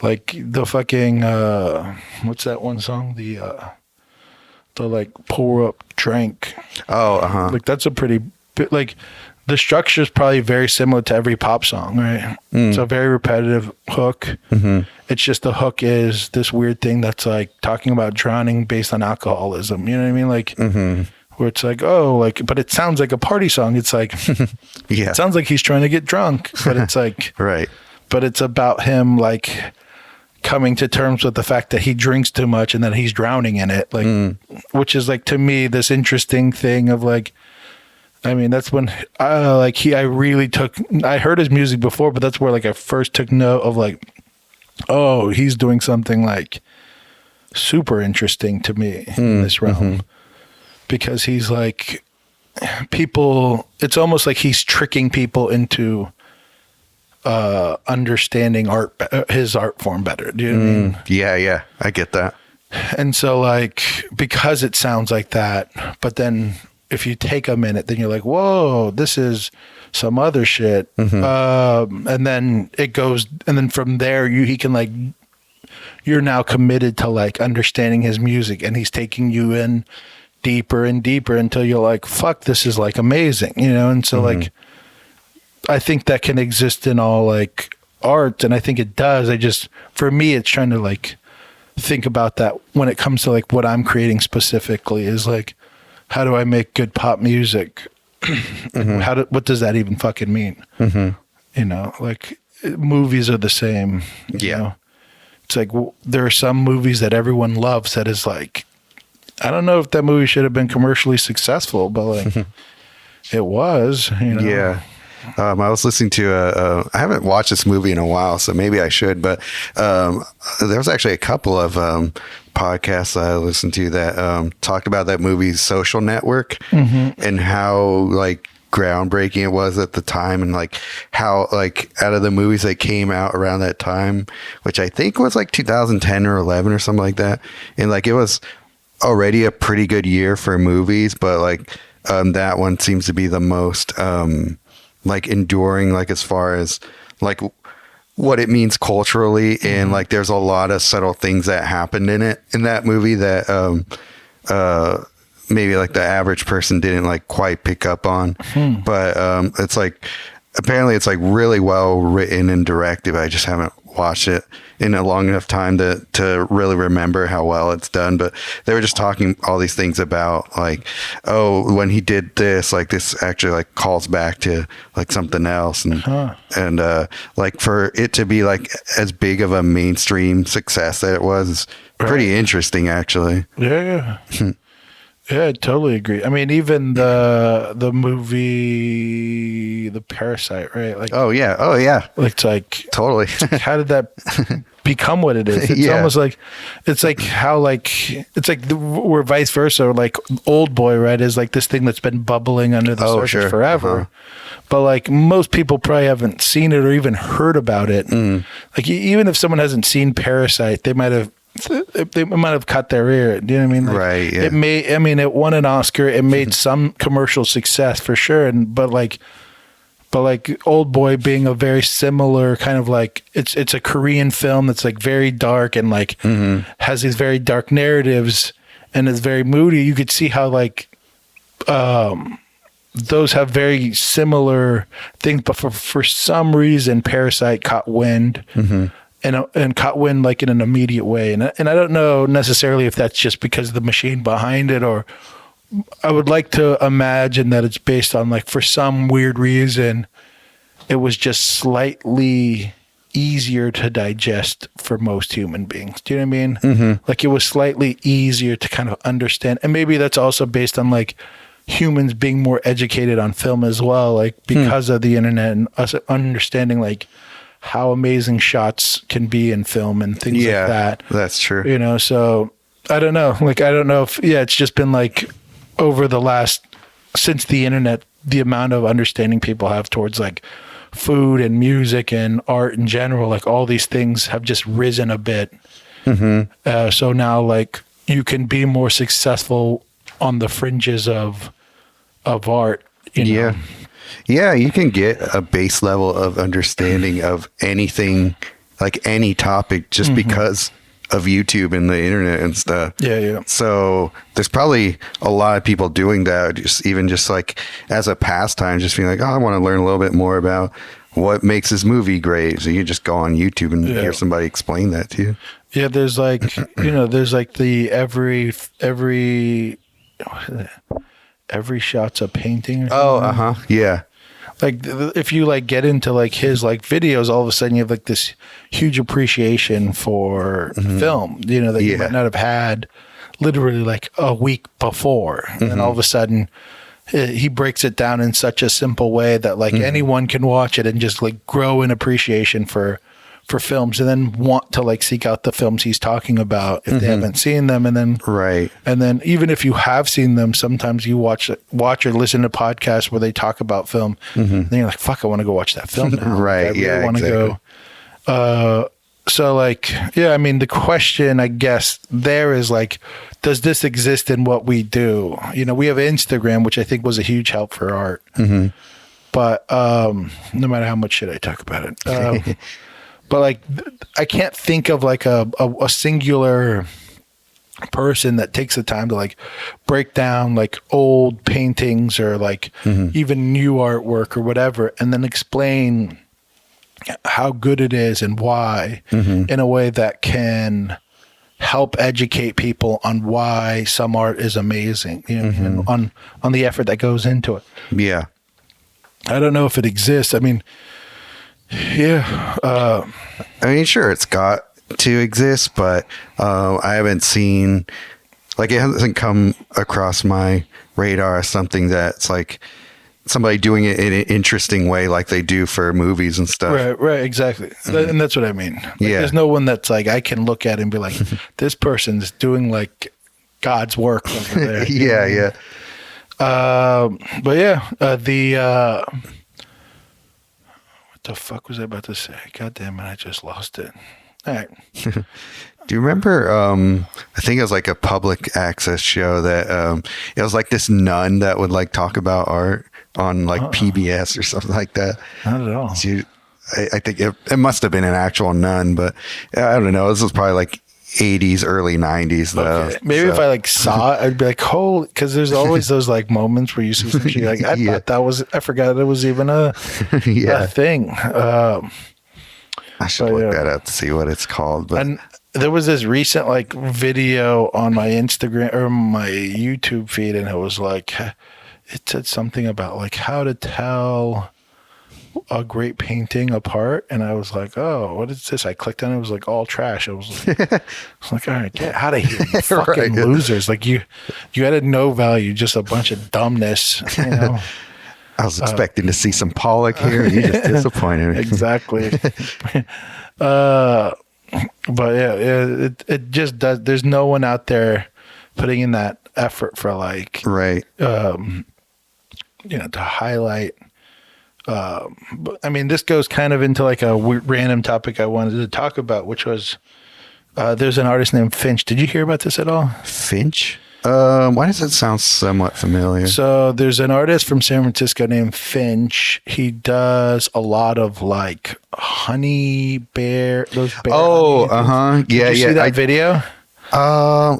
Speaker 1: Like the fucking what's that one song, the like pour up drink. Like that's a pretty like the structure is probably very similar to every pop song, right? It's a very repetitive hook. It's just the hook is this weird thing that's like talking about drowning based on alcoholism. You know what I mean? Like where it's like, oh, like, but it sounds like a party song. It's like,
Speaker 2: yeah,
Speaker 1: it sounds like he's trying to get drunk, but it's like,
Speaker 2: right.
Speaker 1: But it's about him like coming to terms with the fact that he drinks too much and that he's drowning in it. Like, which is like, to me, this interesting thing of like, I mean, that's when I heard his music before, but that's where like I first took note of like, oh, he's doing something like super interesting to me in this realm. Because he's like, people, it's almost like he's tricking people into understanding his art form better. Do you know what I mean?
Speaker 2: Yeah, I get that.
Speaker 1: And so like, because it sounds like that, but then if you take a minute, then you're like, whoa, this is some other shit. And then it goes, and then from there he can like, you're now committed to like understanding his music, and he's taking you in deeper and deeper until you're like, fuck, this is like amazing, you know? And so like, I think that can exist in all like art, and I think it does. For me, it's trying to like think about that when it comes to like what I'm creating specifically is like, how do I make good pop music? What does that even fucking mean? You know, like movies are the same. You know? It's like, there are some movies that everyone loves that is like, I don't know if that movie should have been commercially successful, but like it was, you know?
Speaker 2: Yeah. I was listening to I haven't watched this movie in a while, so maybe I should, but there was actually a couple of podcasts I listened to that talked about that movie's Social Network and how like groundbreaking it was at the time, and like how like out of the movies that came out around that time, which I think was like 2010 or 11 or something like that, and like it was already a pretty good year for movies, but like that one seems to be the most like enduring, like as far as like what it means culturally, and like there's a lot of subtle things that happened in that movie that maybe like the average person didn't like quite pick up on. But it's like, apparently it's like really well written and directed. I just haven't watched it in a long enough time to really remember how well it's done. But they were just talking all these things about like, oh, when he did this, like this actually like calls back to like something else, and like for it to be like as big of a mainstream success that it was is pretty interesting actually.
Speaker 1: Yeah. Yeah, I totally agree. I mean, even the movie, The Parasite, right? Like,
Speaker 2: oh yeah,
Speaker 1: it's like
Speaker 2: totally.
Speaker 1: How did that become what it is? It's almost like, it's like how like it's like we're vice versa. Like Old Boy, right, is like this thing that's been bubbling under the surface forever. But like most people probably haven't seen it or even heard about it. Like even if someone hasn't seen Parasite, they might have cut their ear. Do you know what I mean? Like,
Speaker 2: right. Yeah.
Speaker 1: It won an Oscar. It made some commercial success for sure. But like Old Boy being a very similar kind of like, it's a Korean film that's like very dark and like has these very dark narratives and is very moody. You could see how like those have very similar things, but for some reason Parasite caught wind. And caught wind like in an immediate way. And I don't know necessarily if that's just because of the machine behind it, or I would like to imagine that it's based on like, for some weird reason, it was just slightly easier to digest for most human beings. Do you know what I mean? Like it was slightly easier to kind of understand. And maybe that's also based on like humans being more educated on film as well, like because of the internet and us understanding like how amazing shots can be in film and things like that.
Speaker 2: That's true.
Speaker 1: You know, so I don't know. Like, I don't know if, it's just been like over the last, since the internet, the amount of understanding people have towards like food and music and art in general, like all these things have just risen a bit. So now like you can be more successful on the fringes of art, you know?
Speaker 2: Yeah, you can get a base level of understanding of anything, like any topic, just because of YouTube and the internet and stuff.
Speaker 1: Yeah.
Speaker 2: So there's probably a lot of people doing that, just like as a pastime, just being like, oh, I want to learn a little bit more about what makes this movie great. So you just go on YouTube and hear somebody explain that to you.
Speaker 1: Yeah, there's like, you know, there's like the every shot's a painting or something.
Speaker 2: Yeah.
Speaker 1: Like if you like get into like his like videos, all of a sudden you have like this huge appreciation for film, you know, that you might not have had literally like a week before. And then all of a sudden he breaks it down in such a simple way that like anyone can watch it and just like grow in appreciation for films, and then want to like seek out the films he's talking about if they haven't seen them. And then and then even if you have seen them, sometimes you watch or listen to podcasts where they talk about film, and then you're like, fuck, I want to go watch that film now.
Speaker 2: Right.
Speaker 1: Like, I really want to go. So like, yeah, I mean, the question I guess there is like, does this exist in what we do? You know, we have Instagram, which I think was a huge help for art, but no matter how much shit I talk about it, but like, I can't think of like a singular person that takes the time to like break down like old paintings or like even new artwork or whatever, and then explain how good it is and why in a way that can help educate people on why some art is amazing, you know, and on the effort that goes into it.
Speaker 2: Yeah.
Speaker 1: I don't know if it exists. I mean, I
Speaker 2: mean, sure, it's got to exist, but I haven't seen, like, it hasn't come across my radar as something that's like somebody doing it in an interesting way, like they do for movies and stuff.
Speaker 1: Right, exactly. And that's what I mean. Like, there's no one that's like I can look at and be like, this person's doing like God's work over there. But yeah, what the fuck was I about to say? God damn it, I just lost it. All right.
Speaker 2: Do you remember, I think it was like a public access show that it was like this nun that would like talk about art on like PBS or something like that?
Speaker 1: Not at all.
Speaker 2: So I think it must have been an actual nun, but I don't know. This was probably like 80s, early 90s though.
Speaker 1: Okay. Maybe if I like saw it, I'd be like, holy, because there's always those like moments where you see something like, I thought that was, I forgot it was even a thing.
Speaker 2: I should look that up to see what it's called. But
Speaker 1: and there was this recent like video on my Instagram or my YouTube feed, and it was like, it said something about like how to tell a great painting apart, and I was like, oh, what is this? I clicked on it, it was like all trash. I was like, all right, get out of here, you fucking losers. Like you added no value, just a bunch of dumbness, you know.
Speaker 2: I was expecting to see some Pollock here, and you just disappointed me.
Speaker 1: Exactly. But yeah, it just does. There's no one out there putting in that effort for like, you know, to highlight. But I mean, this goes kind of into like a random topic I wanted to talk about, which was there's an artist named Finch. Did you hear about this at all?
Speaker 2: Finch? Why does it sound somewhat familiar?
Speaker 1: So there's an artist from San Francisco named Finch. He does a lot of like honey bear. Those bear.
Speaker 2: Oh, yeah,
Speaker 1: Did you see that video?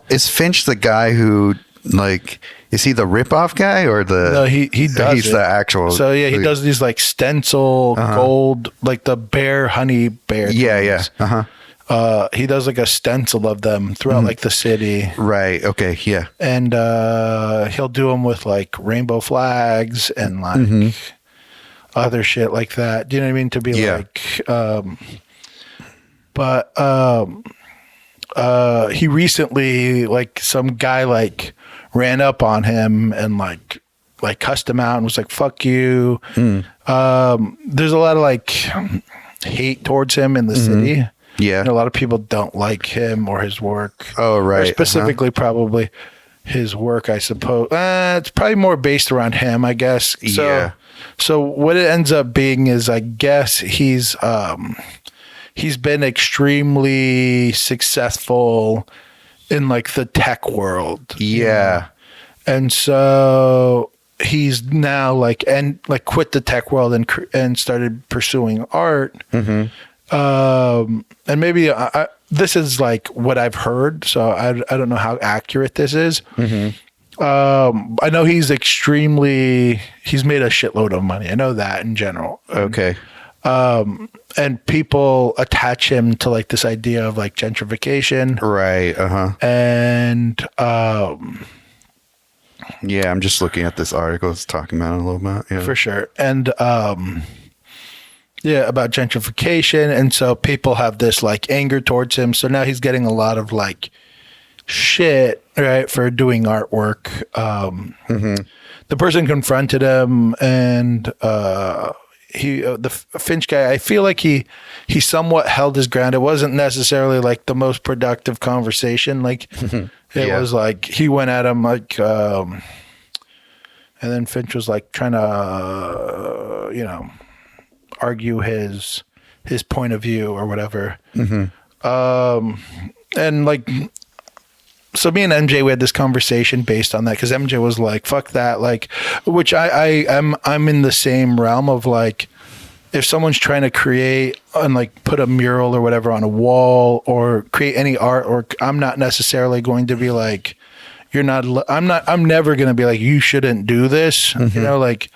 Speaker 2: Is Finch the guy who like? Is he the ripoff guy or the?
Speaker 1: No, he does.
Speaker 2: He's the actual.
Speaker 1: So yeah, he does these like stencil gold, like the bear honey bear.
Speaker 2: Yeah.
Speaker 1: He does like a stencil of them throughout like the city.
Speaker 2: Right. Okay. Yeah.
Speaker 1: And he'll do them with like rainbow flags and like other shit like that. Do you know what I mean? To be like, he recently, like some guy like ran up on him and like cussed him out and was like, fuck you. There's a lot of like hate towards him in the city.
Speaker 2: Yeah.
Speaker 1: And a lot of people don't like him or his work.
Speaker 2: Oh, right.
Speaker 1: Or specifically probably his work, I suppose. It's probably more based around him, I guess. So,
Speaker 2: Yeah.
Speaker 1: So what it ends up being is, I guess he's been extremely successful in like the tech world.
Speaker 2: Yeah.
Speaker 1: And so he's now like quit the tech world and started pursuing art. And maybe this is like what I've heard, so I don't know how accurate this is. I know he's made a shitload of money. I know that in general.
Speaker 2: Okay.
Speaker 1: And people attach him to like this idea of like gentrification.
Speaker 2: Right.
Speaker 1: And
Speaker 2: yeah, I'm just looking at this article. It's talking about it a little bit. Yeah.
Speaker 1: for sure. And yeah, about gentrification. And so people have this like anger towards him. So now he's getting a lot of like shit, right, for doing artwork. The person confronted him, and the Finch guy, I feel like he somewhat held his ground. It wasn't necessarily like the most productive conversation. Like it was like he went at him like, and then Finch was like trying to, argue his point of view or whatever. And like, so me and MJ, we had this conversation based on that, because MJ was like, fuck that. Like, which I'm in the same realm of like, if someone's trying to create and like put a mural or whatever on a wall or create any artwork, I'm not necessarily going to be like, I'm never going to be like, you shouldn't do this, like,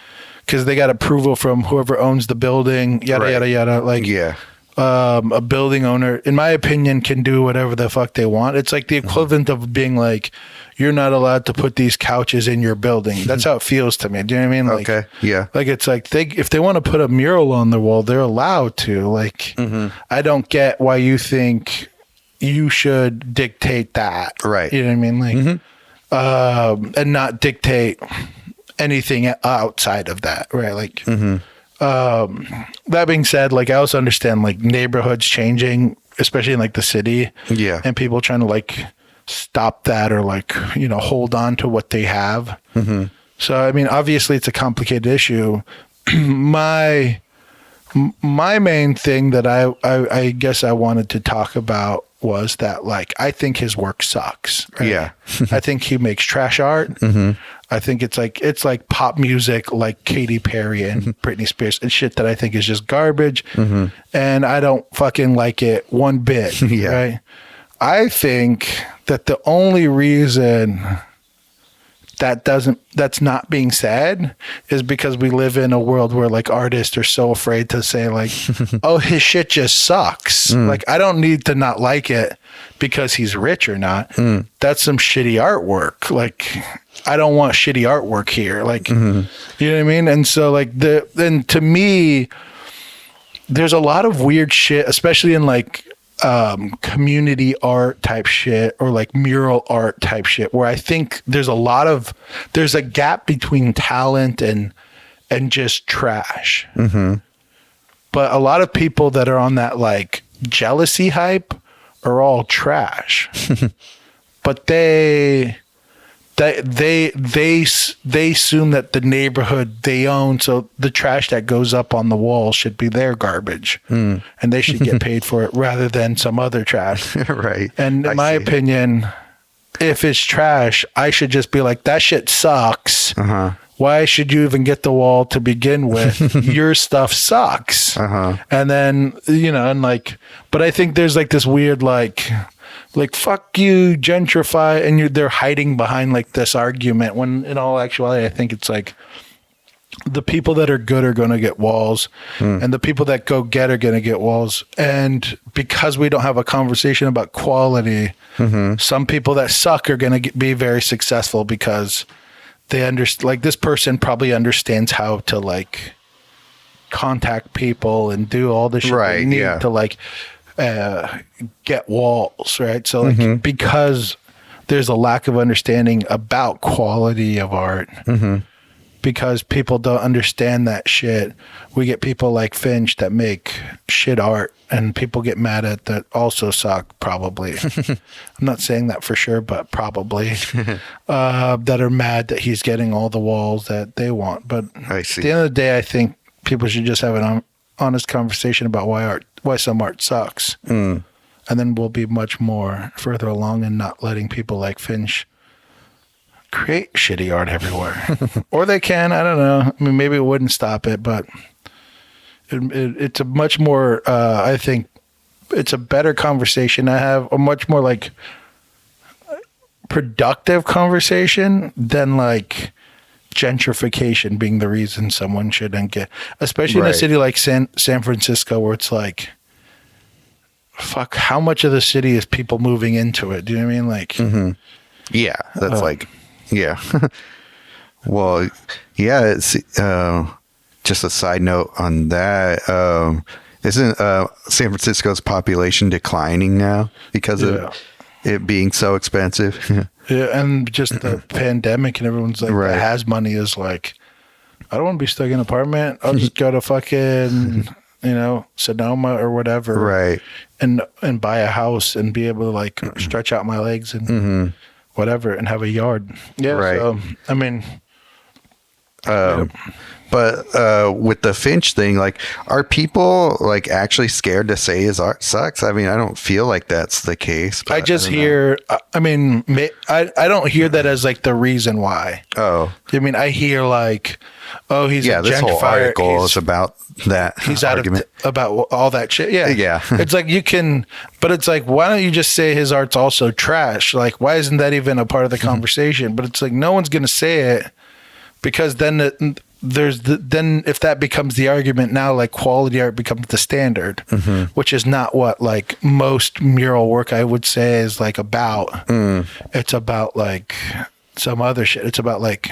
Speaker 1: because they got approval from whoever owns the building, yada, yada, yada. Like,
Speaker 2: Yeah.
Speaker 1: A building owner, in my opinion, can do whatever the fuck they want. It's like the equivalent of being like, you're not allowed to put these couches in your building. That's how it feels to me. Do you know what I mean? Like,
Speaker 2: Okay. Yeah.
Speaker 1: Like, it's like if they want to put a mural on the wall, they're allowed to. Like, I don't get why you think you should dictate that.
Speaker 2: Right.
Speaker 1: You know what I mean? Like, and not dictate anything outside of that. Right. Like, that being said, like, I also understand like neighborhoods changing, especially in like the city.
Speaker 2: Yeah.
Speaker 1: And people trying to like stop that or like, hold on to what they have. So, I mean, obviously it's a complicated issue. My main thing that I guess I wanted to talk about was that, like, I think his work sucks. Right?
Speaker 2: Yeah.
Speaker 1: I think he makes trash art. I think it's like pop music, like Katy Perry and Britney Spears, and shit that I think is just garbage. And I don't fucking like it one bit.
Speaker 2: Yeah.
Speaker 1: Right? I think that the only reason that's not being said is because we live in a world where like artists are so afraid to say like, oh, his shit just sucks. Like, I don't need to not like it because he's rich or not. That's some shitty artwork. Like, I don't want shitty artwork here. Like, you know what I mean? And so like then to me, there's a lot of weird shit, especially in like community art type shit or like mural art type shit, where I think there's a gap between talent and just trash. But a lot of people that are on that like jealousy hype are all trash. But they assume that the neighborhood they own, so the trash that goes up on the wall should be their garbage, and they should get paid for it rather than some other trash.
Speaker 2: Right.
Speaker 1: And in my opinion, if it's trash, I should just be like, that shit sucks. Why should you even get the wall to begin with? Your stuff sucks. And then, and like, but I think there's like this weird like fuck you, gentrify, and they're hiding behind like this argument, when in all actuality I think it's like the people that are good are going to get walls, and the people that go get are going to get walls. And because we don't have a conversation about quality, some people that suck are going to be very successful because they understand, like, this person probably understands how to like contact people and do all the shit they need to like get walls, right? So like, because there's a lack of understanding about quality of art, because people don't understand that shit. We get people like Finch that make shit art, and people get mad at that also suck, probably. I'm not saying that for sure, but probably. That are mad that he's getting all the walls that they want. But
Speaker 2: I
Speaker 1: at
Speaker 2: see.
Speaker 1: the end of the day, I think people should just have an honest conversation about why some art sucks. And then we'll be much more further along in not letting people like Finch create shitty art everywhere. Or they can, I don't know. I mean, maybe it wouldn't stop it, but it's a much more, I think it's a better conversation I have, a much more like productive conversation than like gentrification being the reason someone shouldn't get, especially in a city like San Francisco, where it's like, fuck, how much of the city is people moving into it? Do you know what I mean? Like,
Speaker 2: Yeah, that's like, yeah. Well, yeah, it's just a side note on that. Isn't San Francisco's population declining now because of it being so expensive?
Speaker 1: Yeah, and just the pandemic, and everyone's like, that has money is like, I don't want to be stuck in an apartment. I'll just go to fucking, Sonoma or whatever.
Speaker 2: Right.
Speaker 1: And buy a house and be able to like stretch out my legs and whatever and have a yard. Yeah.
Speaker 2: Right.
Speaker 1: So, I mean,
Speaker 2: but with the Finch thing, like, are people like actually scared to say his art sucks? I mean, I don't feel like that's the case.
Speaker 1: I just hear, I mean, I don't hear that as like the reason why.
Speaker 2: Oh,
Speaker 1: I mean, I hear like, oh, he's a
Speaker 2: this whole
Speaker 1: gentrifier.
Speaker 2: article is about that.
Speaker 1: He's
Speaker 2: argument.
Speaker 1: about all that shit. Yeah.
Speaker 2: Yeah.
Speaker 1: It's like you can, but it's like, why don't you just say his art's also trash? Like, why isn't that even a part of the conversation? But it's like, no one's going to say it, because then then if that becomes the argument, now like quality art becomes the standard, which is not what like most mural work I would say is like about. It's about like some other shit. It's about like,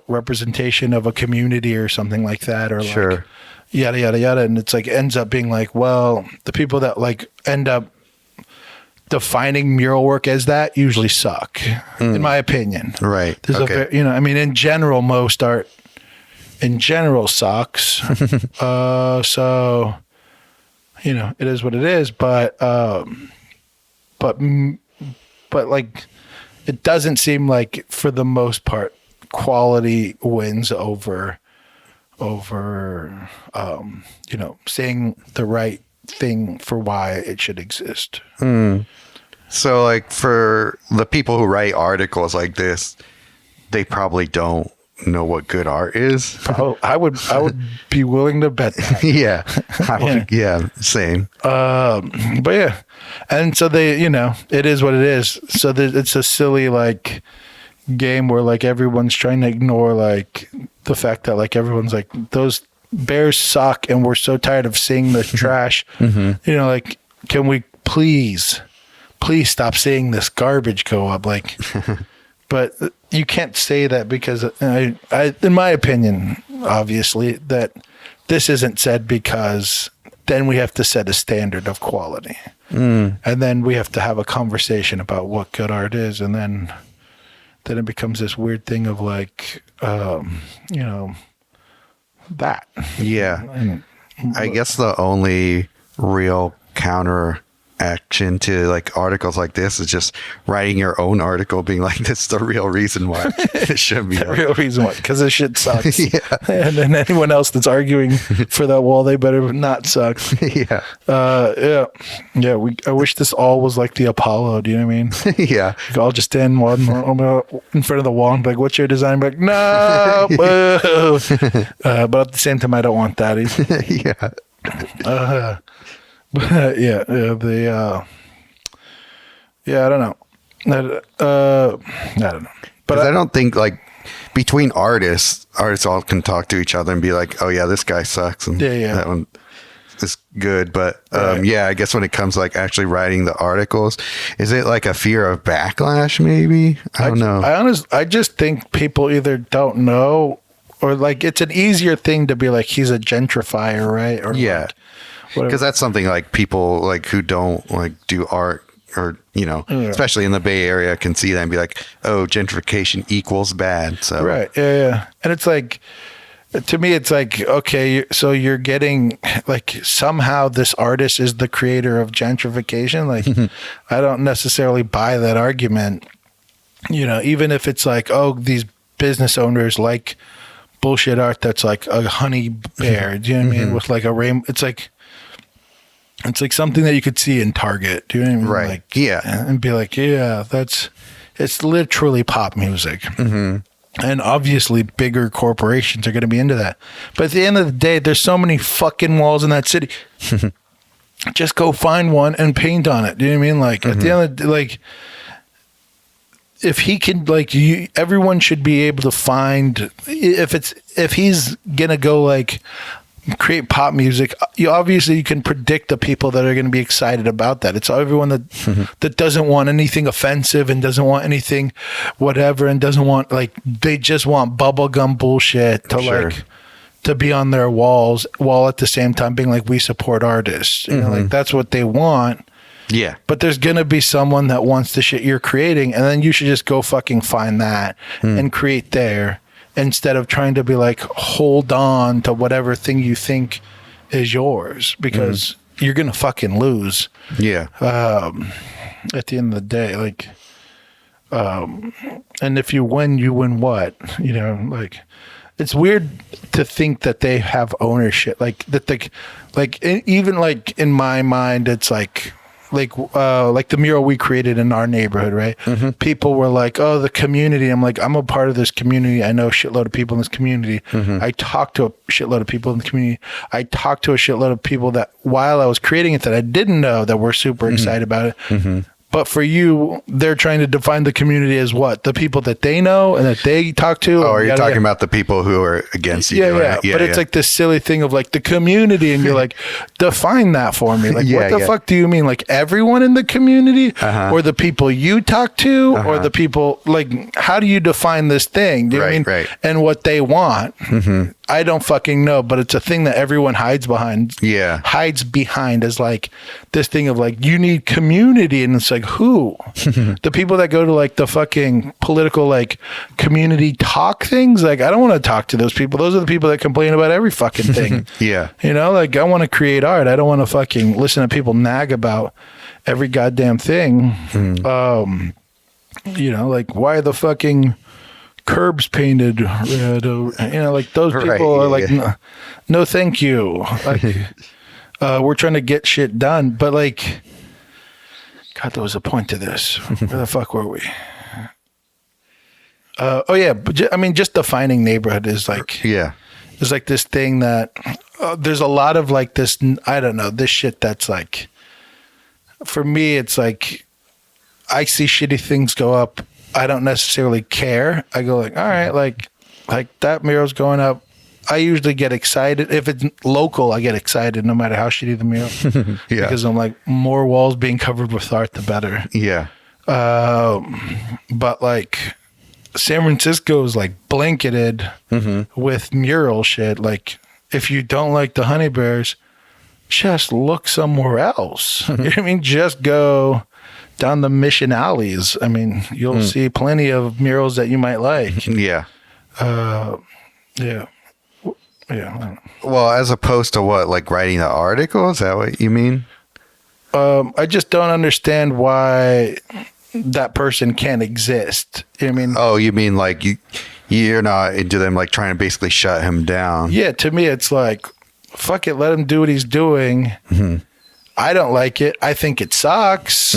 Speaker 1: representation of a community or something like that, or like yada yada yada. And it's like ends up being like, well, the people that like end up defining mural work as that usually suck, in my opinion.
Speaker 2: Right.
Speaker 1: There's I mean, in general, most art in general sucks. So, it is what it is, but like, it doesn't seem like for the most part, quality wins over, saying the right thing for why it should exist.
Speaker 2: So, like, for the people who write articles like this, they probably don't know what good art is.
Speaker 1: I would be willing to bet that.
Speaker 2: Yeah, same.
Speaker 1: But yeah, and so they, it is what it is. So it's a silly like game where like everyone's trying to ignore like the fact that like everyone's like, those bears suck and we're so tired of seeing this trash. Like, can we please stop seeing this garbage go up? Like, but you can't say that, because I in my opinion, obviously, that this isn't said, because then we have to set a standard of quality, and then we have to have a conversation about what good art is, and then it becomes this weird thing of like, that.
Speaker 2: Yeah. I guess the only real counter action to like articles like this is just writing your own article, being like, this is the real reason why it should be
Speaker 1: the real reason why, because this shit sucks.
Speaker 2: Yeah.
Speaker 1: And then anyone else that's arguing for that wall, they better not suck.
Speaker 2: Yeah.
Speaker 1: I wish this all was like the Apollo. Do you know what I mean?
Speaker 2: Yeah.
Speaker 1: We could all just stand in front of the wall and be like, what's your design? Be like, no. Boo. But at the same time, I don't want that either.
Speaker 2: Yeah.
Speaker 1: But I don't know. I don't know. But
Speaker 2: I don't think like between artists all can talk to each other and be like, oh yeah, this guy sucks, and that one is good. But I guess when it comes to like actually writing the articles, is it like a fear of backlash? Maybe I don't know.
Speaker 1: I just think people either don't know, or like it's an easier thing to be like, he's a gentrifier, right? Or
Speaker 2: yeah. Because that's something like people like who don't like do art or, you know, especially in the Bay Area, can see that and be like, oh, gentrification equals bad. So,
Speaker 1: right. Yeah. And it's like, to me, it's like, okay, so you're getting like somehow this artist is the creator of gentrification. Like, I don't necessarily buy that argument, you know, even if it's like, oh, these business owners like bullshit art that's like a honey bear. Do you know what I mean? With like a rainbow. It's like something that you could see in Target. Do you know what I mean?
Speaker 2: right.
Speaker 1: Like,
Speaker 2: Yeah.
Speaker 1: And be like, yeah, it's literally pop music. And obviously bigger corporations are going to be into that. But at the end of the day, there's so many fucking walls in that city. Just go find one and paint on it. Do you know what I mean? Like at the end of the day, like if he can, like everyone should be able to find, if he's going to go like create pop music, you can predict the people that are going to be excited about that. It's everyone that doesn't want anything offensive and doesn't want anything whatever and doesn't want, like, they just want bubblegum bullshit to like to be on their walls while at the same time being like, we support artists, you know, like that's what they want.
Speaker 2: Yeah.
Speaker 1: But there's going to be someone that wants the shit you're creating, and then you should just go fucking find that and create there, instead of trying to be like, hold on to whatever thing you think is yours, because you're going to fucking lose.
Speaker 2: Yeah.
Speaker 1: At the end of the day, like, and if you win what? You know, like, it's weird to think that they have ownership, like that they, like, even like in my mind, it's like the mural we created in our neighborhood, right? People were like, oh, the community. I'm like, I'm a part of this community. I know a shitload of people in this community. I talked to a shitload of people in the community. I talked to a shitload of people that while I was creating it that I didn't know that were super excited about it. But for you, they're trying to define the community as what? The people that they know and that they talk to?
Speaker 2: Oh, are you talking about the people who are against you?
Speaker 1: Yeah.
Speaker 2: Right?
Speaker 1: But it's like this silly thing of like the community, and you're like, define that for me. Like, what the fuck do you mean? Like everyone in the community, or the people you talk to, or the people, like, how do you define this thing? Do you know what I mean?
Speaker 2: Right.
Speaker 1: And what they want. I don't fucking know, but it's a thing that everyone hides behind.
Speaker 2: Yeah.
Speaker 1: Hides behind as like this thing of like, you need community. And it's like, who? The people that go to like the fucking political, like, community talk things. Like, I don't want to talk to those people. Those are the people that complain about every fucking thing.
Speaker 2: Yeah.
Speaker 1: You know, like, I want to create art. I don't want to fucking listen to people nag about every goddamn thing. You know, like, why are the fucking curbs painted red? You know, like, those people are like, no, thank you. Like, we're trying to get shit done, but like, God, there was a point to this. Where the fuck were we? Oh yeah, but I mean, just defining neighborhood is like, is like this thing that there's a lot of like this, I don't know, this shit that's like, for me, it's like, I see shitty things go up. I don't necessarily care. I go like, all right, like that mural's going up. I usually get excited. If it's local, I get excited no matter how shitty the mural. Because I'm like, more walls being covered with art, the better.
Speaker 2: Yeah.
Speaker 1: But like, San Francisco is like blanketed with mural shit. Like, if you don't like the honey bears, just look somewhere else. You know what I mean? Just go down the Mission alleys. I mean, you'll see plenty of murals that you might like.
Speaker 2: Yeah.
Speaker 1: Yeah. I don't know.
Speaker 2: Well, as opposed to what, like writing the article? Is that what you mean?
Speaker 1: I just don't understand why that person can't exist. You know what I mean?
Speaker 2: Oh, you mean like you're not into them like trying to basically shut him down?
Speaker 1: Yeah, to me, it's like, fuck it, let him do what he's doing. I don't like it. I think it sucks.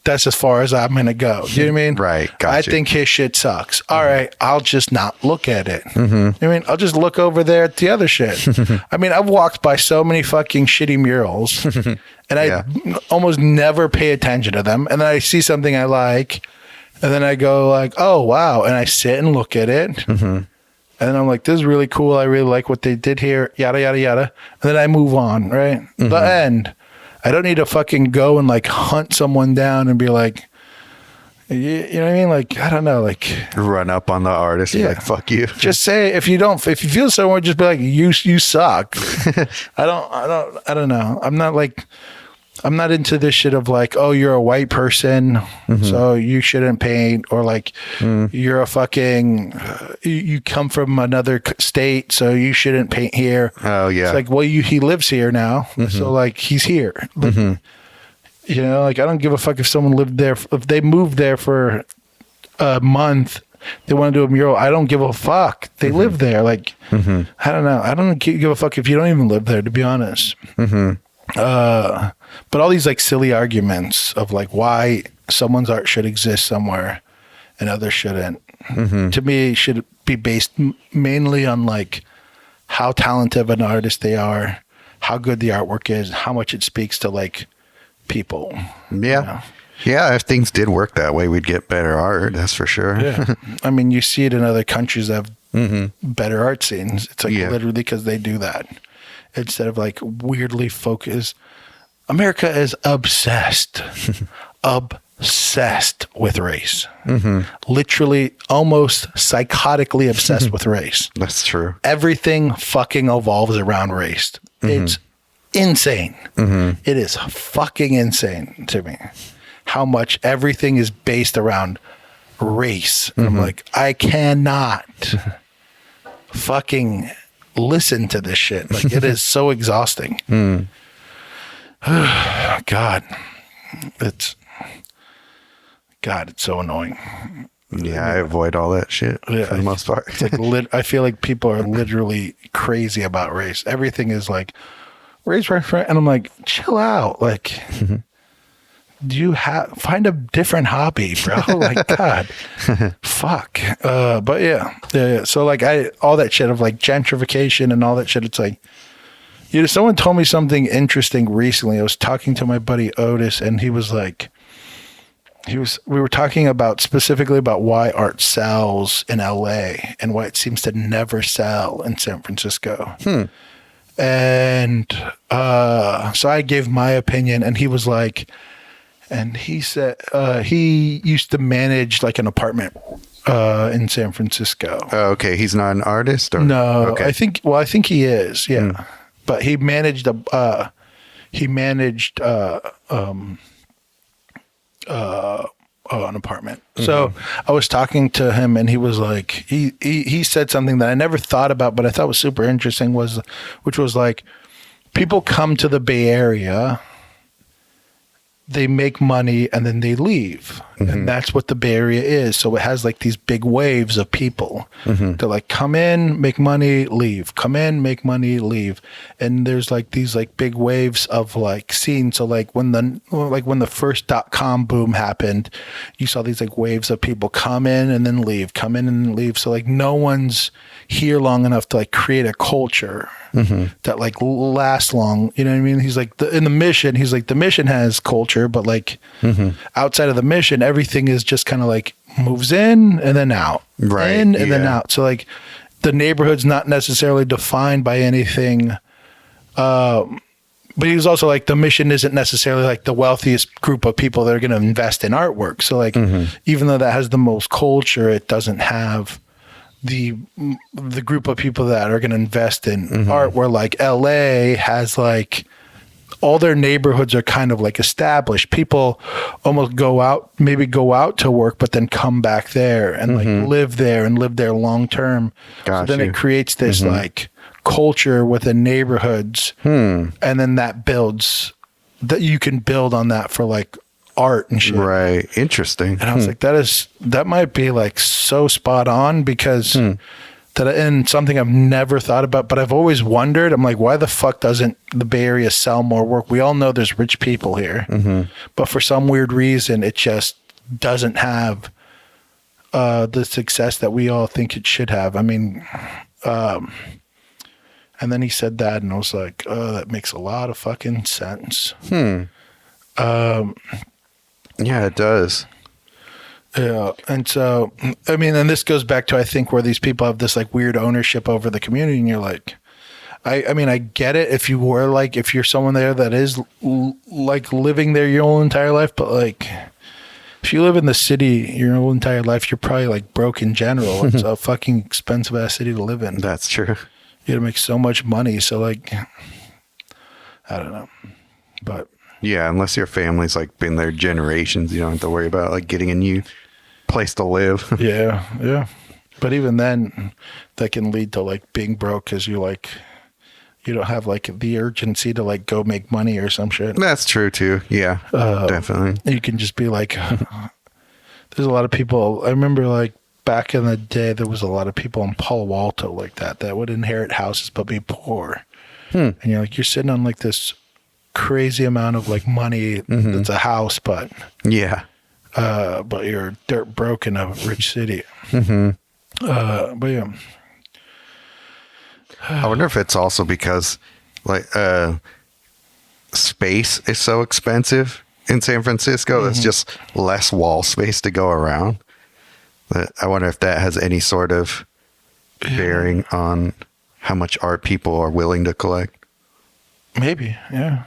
Speaker 1: That's as far as I'm going to go. You know what I mean?
Speaker 2: Right. Gotcha.
Speaker 1: I think his shit sucks. All right. I'll just not look at it. You know what I mean? I'll just look over there at the other shit. I mean, I've walked by so many fucking shitty murals and I almost never pay attention to them. And then I see something I like and then I go like, oh, wow. And I sit and look at it. And then I'm like, this is really cool. I really like what they did here. Yada, yada, yada. And then I move on. Right. The end. I don't need to fucking go and like hunt someone down and be like, you know what I mean? Like, I don't know, like
Speaker 2: run up on the artist and like, fuck you.
Speaker 1: Just say, if you feel somewhere, just be like, you suck. I don't know. I'm not like, I'm not into this shit of like, oh, you're a white person, so you shouldn't paint, or like you're a fucking, you come from another state, so you shouldn't paint here.
Speaker 2: Oh yeah.
Speaker 1: It's like, well, he lives here now, so like he's here. Like, you know, like I don't give a fuck if someone lived there, if they moved there for a month, they want to do a mural. I don't give a fuck. They live there. Like, I don't know. I don't give a fuck if you don't even live there, to be honest. But all these like silly arguments of like why someone's art should exist somewhere and others shouldn't, to me, should be based mainly on like how talented of an artist they are, how good the artwork is, how much it speaks to like people.
Speaker 2: Yeah.
Speaker 1: You know?
Speaker 2: Yeah, if things did work that way, we'd get better art. That's for sure.
Speaker 1: Yeah. I mean, you see it in other countries that have better art scenes. It's like literally because they do that instead of like weirdly focused. America is obsessed, obsessed with race. Literally almost psychotically obsessed with race.
Speaker 2: That's true.
Speaker 1: Everything fucking evolves around race. It's insane. It is fucking insane to me how much everything is based around race. And I'm like, I cannot fucking listen to this shit. Like, it is so exhausting. God, it's so annoying.
Speaker 2: Yeah, I avoid all that shit for the most part.
Speaker 1: It's like I feel like people are literally crazy about race. Everything is like race, and I'm like, chill out. Like, do you find a different hobby, bro? Like, God, fuck. But yeah. So like, all that shit of like gentrification and all that shit. It's like, you know, someone told me something interesting recently. I was talking to my buddy Otis, and he was like, we were talking specifically about why art sells in LA and why it seems to never sell in San Francisco. And so I gave my opinion, and he was like, and he said he used to manage like an apartment in San Francisco.
Speaker 2: Oh, okay. He's not an artist, or
Speaker 1: no?
Speaker 2: Okay.
Speaker 1: I think he is. Yeah, but he managed an apartment. So I was talking to him, and he was like, he said something that I never thought about, but I thought was super interesting, which was like, people come to the Bay Area, they make money, and then they leave. And that's what the Bay Area is. So it has like these big waves of people that like come in, make money, leave, come in, make money, leave. And there's like these like big waves of like scenes. So like when the first .com boom happened, you saw these like waves of people come in and then leave, come in and then leave. So like no one's here long enough to like create a culture that like lasts long. You know what I mean? He's like the mission has culture, but like outside of the mission, everything is just kind of like moves in and then out,
Speaker 2: right?
Speaker 1: In and then out. So like the neighborhood's not necessarily defined by anything. But he was also like, the mission isn't necessarily like the wealthiest group of people that are going to invest in artwork. So like, even though that has the most culture, it doesn't have the group of people that are going to invest in art, where like LA has like, all their neighborhoods are kind of like established. People almost go out to work, but then come back there and like live there long term. So then it creates this like culture within neighborhoods, and then that you can build on that for like art and shit.
Speaker 2: Right. Interesting.
Speaker 1: And I was like, that might be like so spot on, because and something I've never thought about, but I've always wondered. I'm like, why the fuck doesn't the Bay Area sell more work? We all know there's rich people here, but for some weird reason, it just doesn't have the success that we all think it should have. I mean, and then he said that, and I was like, oh, that makes a lot of fucking sense.
Speaker 2: Yeah, it does.
Speaker 1: Yeah. And so, I mean, and this goes back to, I think, where these people have this like weird ownership over the community, and you're like, I mean, I get it if you're someone there that is like living there your whole entire life, but like, if you live in the city your whole entire life, you're probably like broke in general. It's a fucking expensive ass city to live in.
Speaker 2: That's true.
Speaker 1: You gotta make so much money. So like, I don't know, but
Speaker 2: Yeah, unless your family's like been there generations, you don't have to worry about like getting a new place to live.
Speaker 1: Yeah, yeah. But even then, that can lead to like being broke because you don't have like the urgency to like go make money or some shit.
Speaker 2: That's true too. Yeah, definitely.
Speaker 1: You can just be like, there's a lot of people. I remember like back in the day, there was a lot of people in Palo Alto like that would inherit houses but be poor. And you're like, you're sitting on like this crazy amount of like money that's a house, but
Speaker 2: Yeah.
Speaker 1: but you're dirt broke in a rich city. But yeah.
Speaker 2: I wonder if it's also because like space is so expensive in San Francisco. There's just less wall space to go around. But I wonder if that has any sort of bearing on how much art people are willing to collect.
Speaker 1: Maybe, yeah.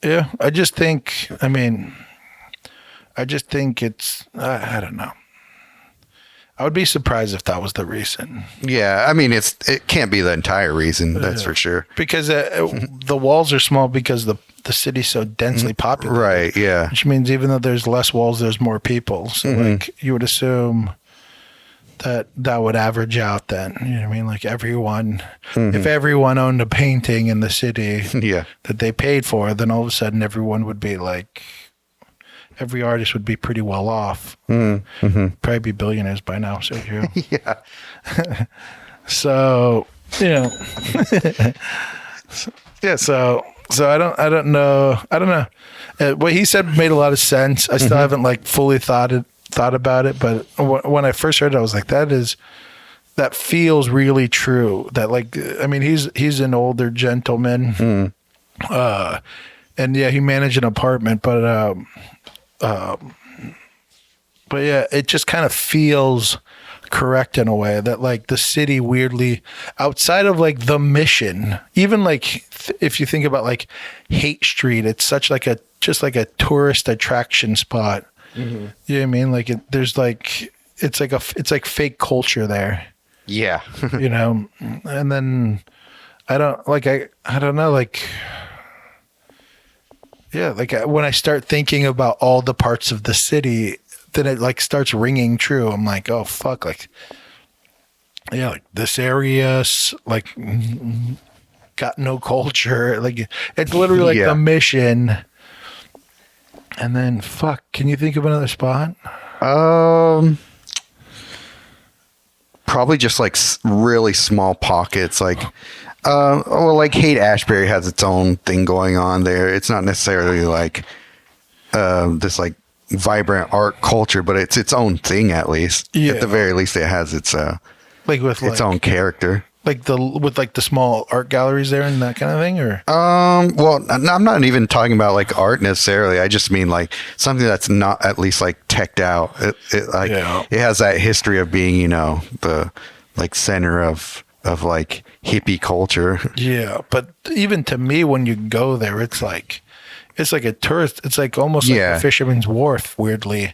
Speaker 1: Yeah, I just think it's, I don't know. I would be surprised if that was the reason.
Speaker 2: Yeah, I mean, it can't be the entire reason, that's for sure.
Speaker 1: Because the walls are small because the city's so densely populated.
Speaker 2: Right, yeah.
Speaker 1: Which means even though there's less walls, there's more people. So like you would assume that would average out then. You know what I mean? Like everyone, if everyone owned a painting in the city
Speaker 2: Yeah.
Speaker 1: that they paid for, then all of a sudden everyone would be like, every artist would be pretty well off. Probably be billionaires by now, Sergio.
Speaker 2: Yeah.
Speaker 1: So, you know, yeah. So I don't know. What he said made a lot of sense. I still haven't like fully thought about it, but when I first heard it, I was like, that feels really true. That like, I mean, he's an older gentleman, and yeah, he managed an apartment, but yeah, it just kind of feels correct in a way that like the city weirdly outside of like the Mission, even like if you think about like Haight Street, it's such like just like a tourist attraction spot. You know what I mean? Like there's like it's like fake culture there.
Speaker 2: Yeah.
Speaker 1: You know, and then I don't know, like yeah, like when I start thinking about all the parts of the city, then it like starts ringing true. I'm like, oh fuck, like yeah, like this area's like got no culture. Like it's literally like the Mission. And then fuck, can you think of another spot?
Speaker 2: Probably just like really small pockets, like well, like Haight-Ashbury has its own thing going on there. It's not necessarily like this like vibrant art culture, but it's its own thing at least.
Speaker 1: Yeah.
Speaker 2: At the very least, it has its
Speaker 1: Like with
Speaker 2: its own character.
Speaker 1: Like with the small art galleries there and that kind of thing, or
Speaker 2: well, I'm not even talking about like art necessarily. I just mean like something that's not at least like teched out. It has that history of being, you know, the like center of like hippie culture. Yeah,
Speaker 1: but even to me, when you go there, it's like a tourist. It's like almost like a Fisherman's Wharf. Weirdly, you know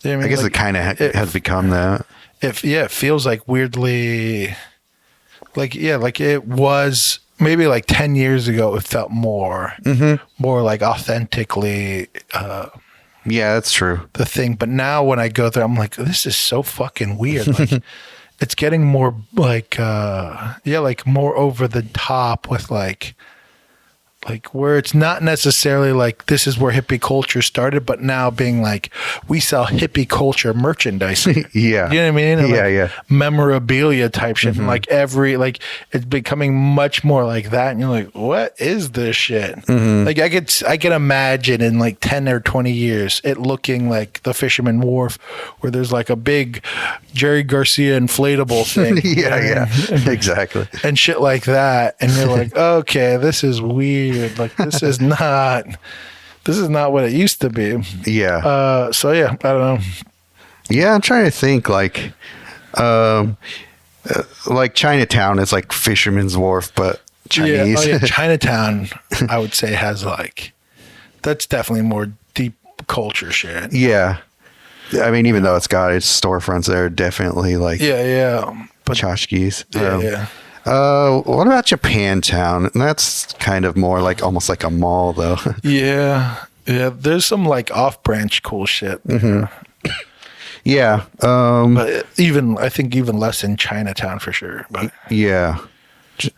Speaker 1: what I mean?
Speaker 2: I guess
Speaker 1: like,
Speaker 2: it kind of has become that.
Speaker 1: It feels like weirdly. Like it was maybe like 10 years ago. It felt more like authentically.
Speaker 2: Yeah, that's true.
Speaker 1: The thing, but now when I go there, I'm like, this is so fucking weird. Like, it's getting more like, like more over the top with like where it's not necessarily like this is where hippie culture started, but now being like we sell hippie culture merchandise.
Speaker 2: Yeah,
Speaker 1: you know what I mean? And
Speaker 2: yeah.
Speaker 1: Memorabilia type shit. And like it's becoming much more like that. And you're like, what is this shit? Like I can imagine in like 10 or 20 years it looking like the Fisherman Wharf, where there's like a big Jerry Garcia inflatable thing.
Speaker 2: yeah, exactly,
Speaker 1: and shit like that. And you're like, okay, this is weird. Like this is not what it used to be.
Speaker 2: Yeah.
Speaker 1: So yeah, I don't know.
Speaker 2: Yeah, I'm trying to think like Chinatown is like Fisherman's Wharf, but Chinese.
Speaker 1: Yeah, Chinatown, I would say has like that's definitely more deep culture shit.
Speaker 2: Yeah. I mean, even though it's got its storefronts there, definitely like
Speaker 1: but
Speaker 2: tchotchkes.
Speaker 1: Yeah.
Speaker 2: What about Japantown? That's kind of more like almost like a mall, though.
Speaker 1: Yeah. Yeah. There's some like off-branch cool shit.
Speaker 2: Yeah.
Speaker 1: But I think even less in Chinatown for sure. But
Speaker 2: Yeah.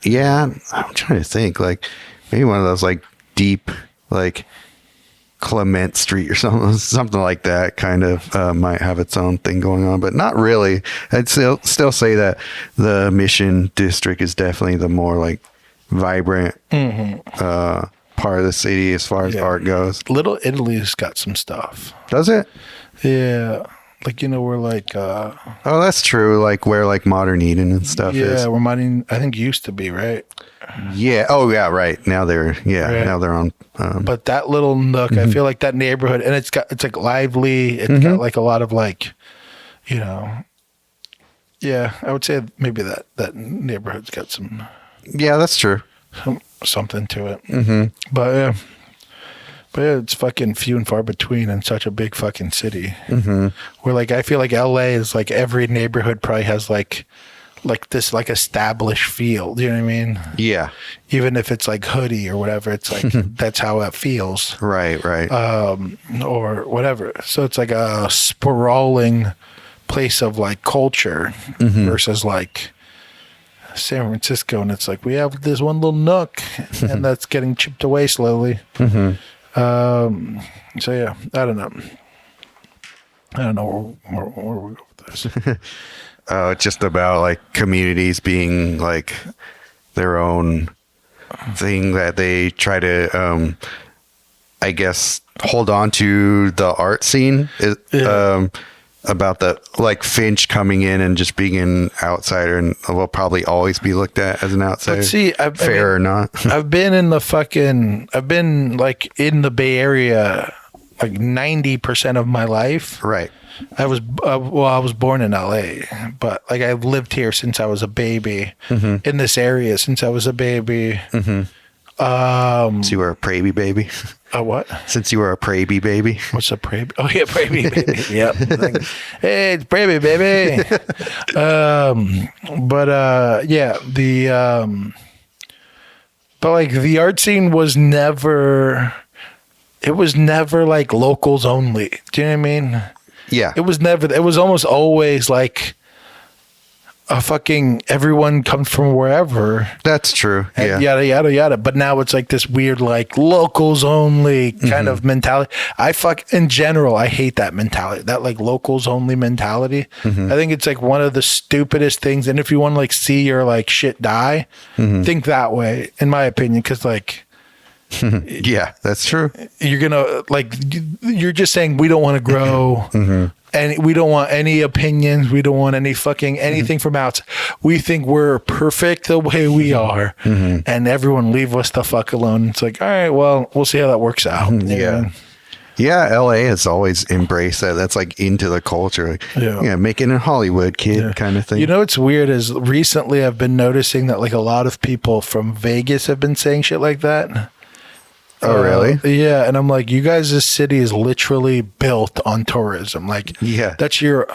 Speaker 2: Yeah. I'm trying to think. Like maybe one of those like deep, like Clement Street or something like that kind of might have its own thing going on, but not really. I'd still say that the Mission District is definitely the more like vibrant part of the city as far as art goes.
Speaker 1: Little Italy's got some stuff.
Speaker 2: Does it?
Speaker 1: Yeah. Like, we're like...
Speaker 2: Oh, that's true. Like where like Modern Eden and stuff is.
Speaker 1: Yeah, we're mining, I think used to be, right?
Speaker 2: Yeah. Oh, yeah, right. Now they're,
Speaker 1: Right.
Speaker 2: now they're on.
Speaker 1: But that little nook, I feel like that neighborhood, and it's like lively. It's got like a lot of like, yeah, I would say maybe that neighborhood's got
Speaker 2: Yeah, that's true.
Speaker 1: something to it. But yeah, it's fucking few and far between in such a big fucking city. Where like I feel like LA is like every neighborhood probably has like this like established feel. Do you know what I mean?
Speaker 2: Yeah.
Speaker 1: Even if it's like hoodie or whatever, it's like that's how it feels.
Speaker 2: Right.
Speaker 1: Or whatever. So it's like a sprawling place of like culture versus like San Francisco, and it's like we have this one little nook, and that's getting chipped away slowly. So yeah, I don't know where we go with this.
Speaker 2: It's just about like communities being like their own thing that they try to, I guess, hold on to the art scene. About the like Finch coming in and just being an outsider and will probably always be looked at as an outsider.
Speaker 1: But see,
Speaker 2: or not.
Speaker 1: I've been like in the Bay Area like 90% of my life.
Speaker 2: Right.
Speaker 1: I was born in LA, but like I've lived here since I was a baby in this area since I was a baby.
Speaker 2: So you were a Praybe baby?
Speaker 1: A what?
Speaker 2: Since you were a Praybe baby?
Speaker 1: What's a Praybe? Oh yeah, Praybe baby. Yep. Like, hey, it's Praybe baby. But like the art scene was never. It was never like locals only. Do you know what I mean?
Speaker 2: Yeah.
Speaker 1: It was never. It was almost always like a fucking everyone comes from wherever.
Speaker 2: That's true. Yeah.
Speaker 1: Yada yada yada. But now it's like this weird like locals only kind of mentality. In general, I hate that mentality. That like locals only mentality. I think it's like one of the stupidest things. And if you want to like see your like shit die, think that way. In my opinion, because like.
Speaker 2: Yeah, that's true.
Speaker 1: You're gonna like you're just saying we don't want to grow and we don't want any opinions, we don't want any fucking anything from outside. We think we're perfect the way we are, and everyone leave us the fuck alone. It's like, all right, well, we'll see how that works out.
Speaker 2: Yeah, LA has always embraced that. That's like into the culture. Like, yeah, make it in Hollywood, kid, kind of thing.
Speaker 1: You know what's weird is recently I've been noticing that like a lot of people from Vegas have been saying shit like that.
Speaker 2: Oh, really?
Speaker 1: Yeah. And I'm like, you guys' city is literally built on tourism. Like, that's your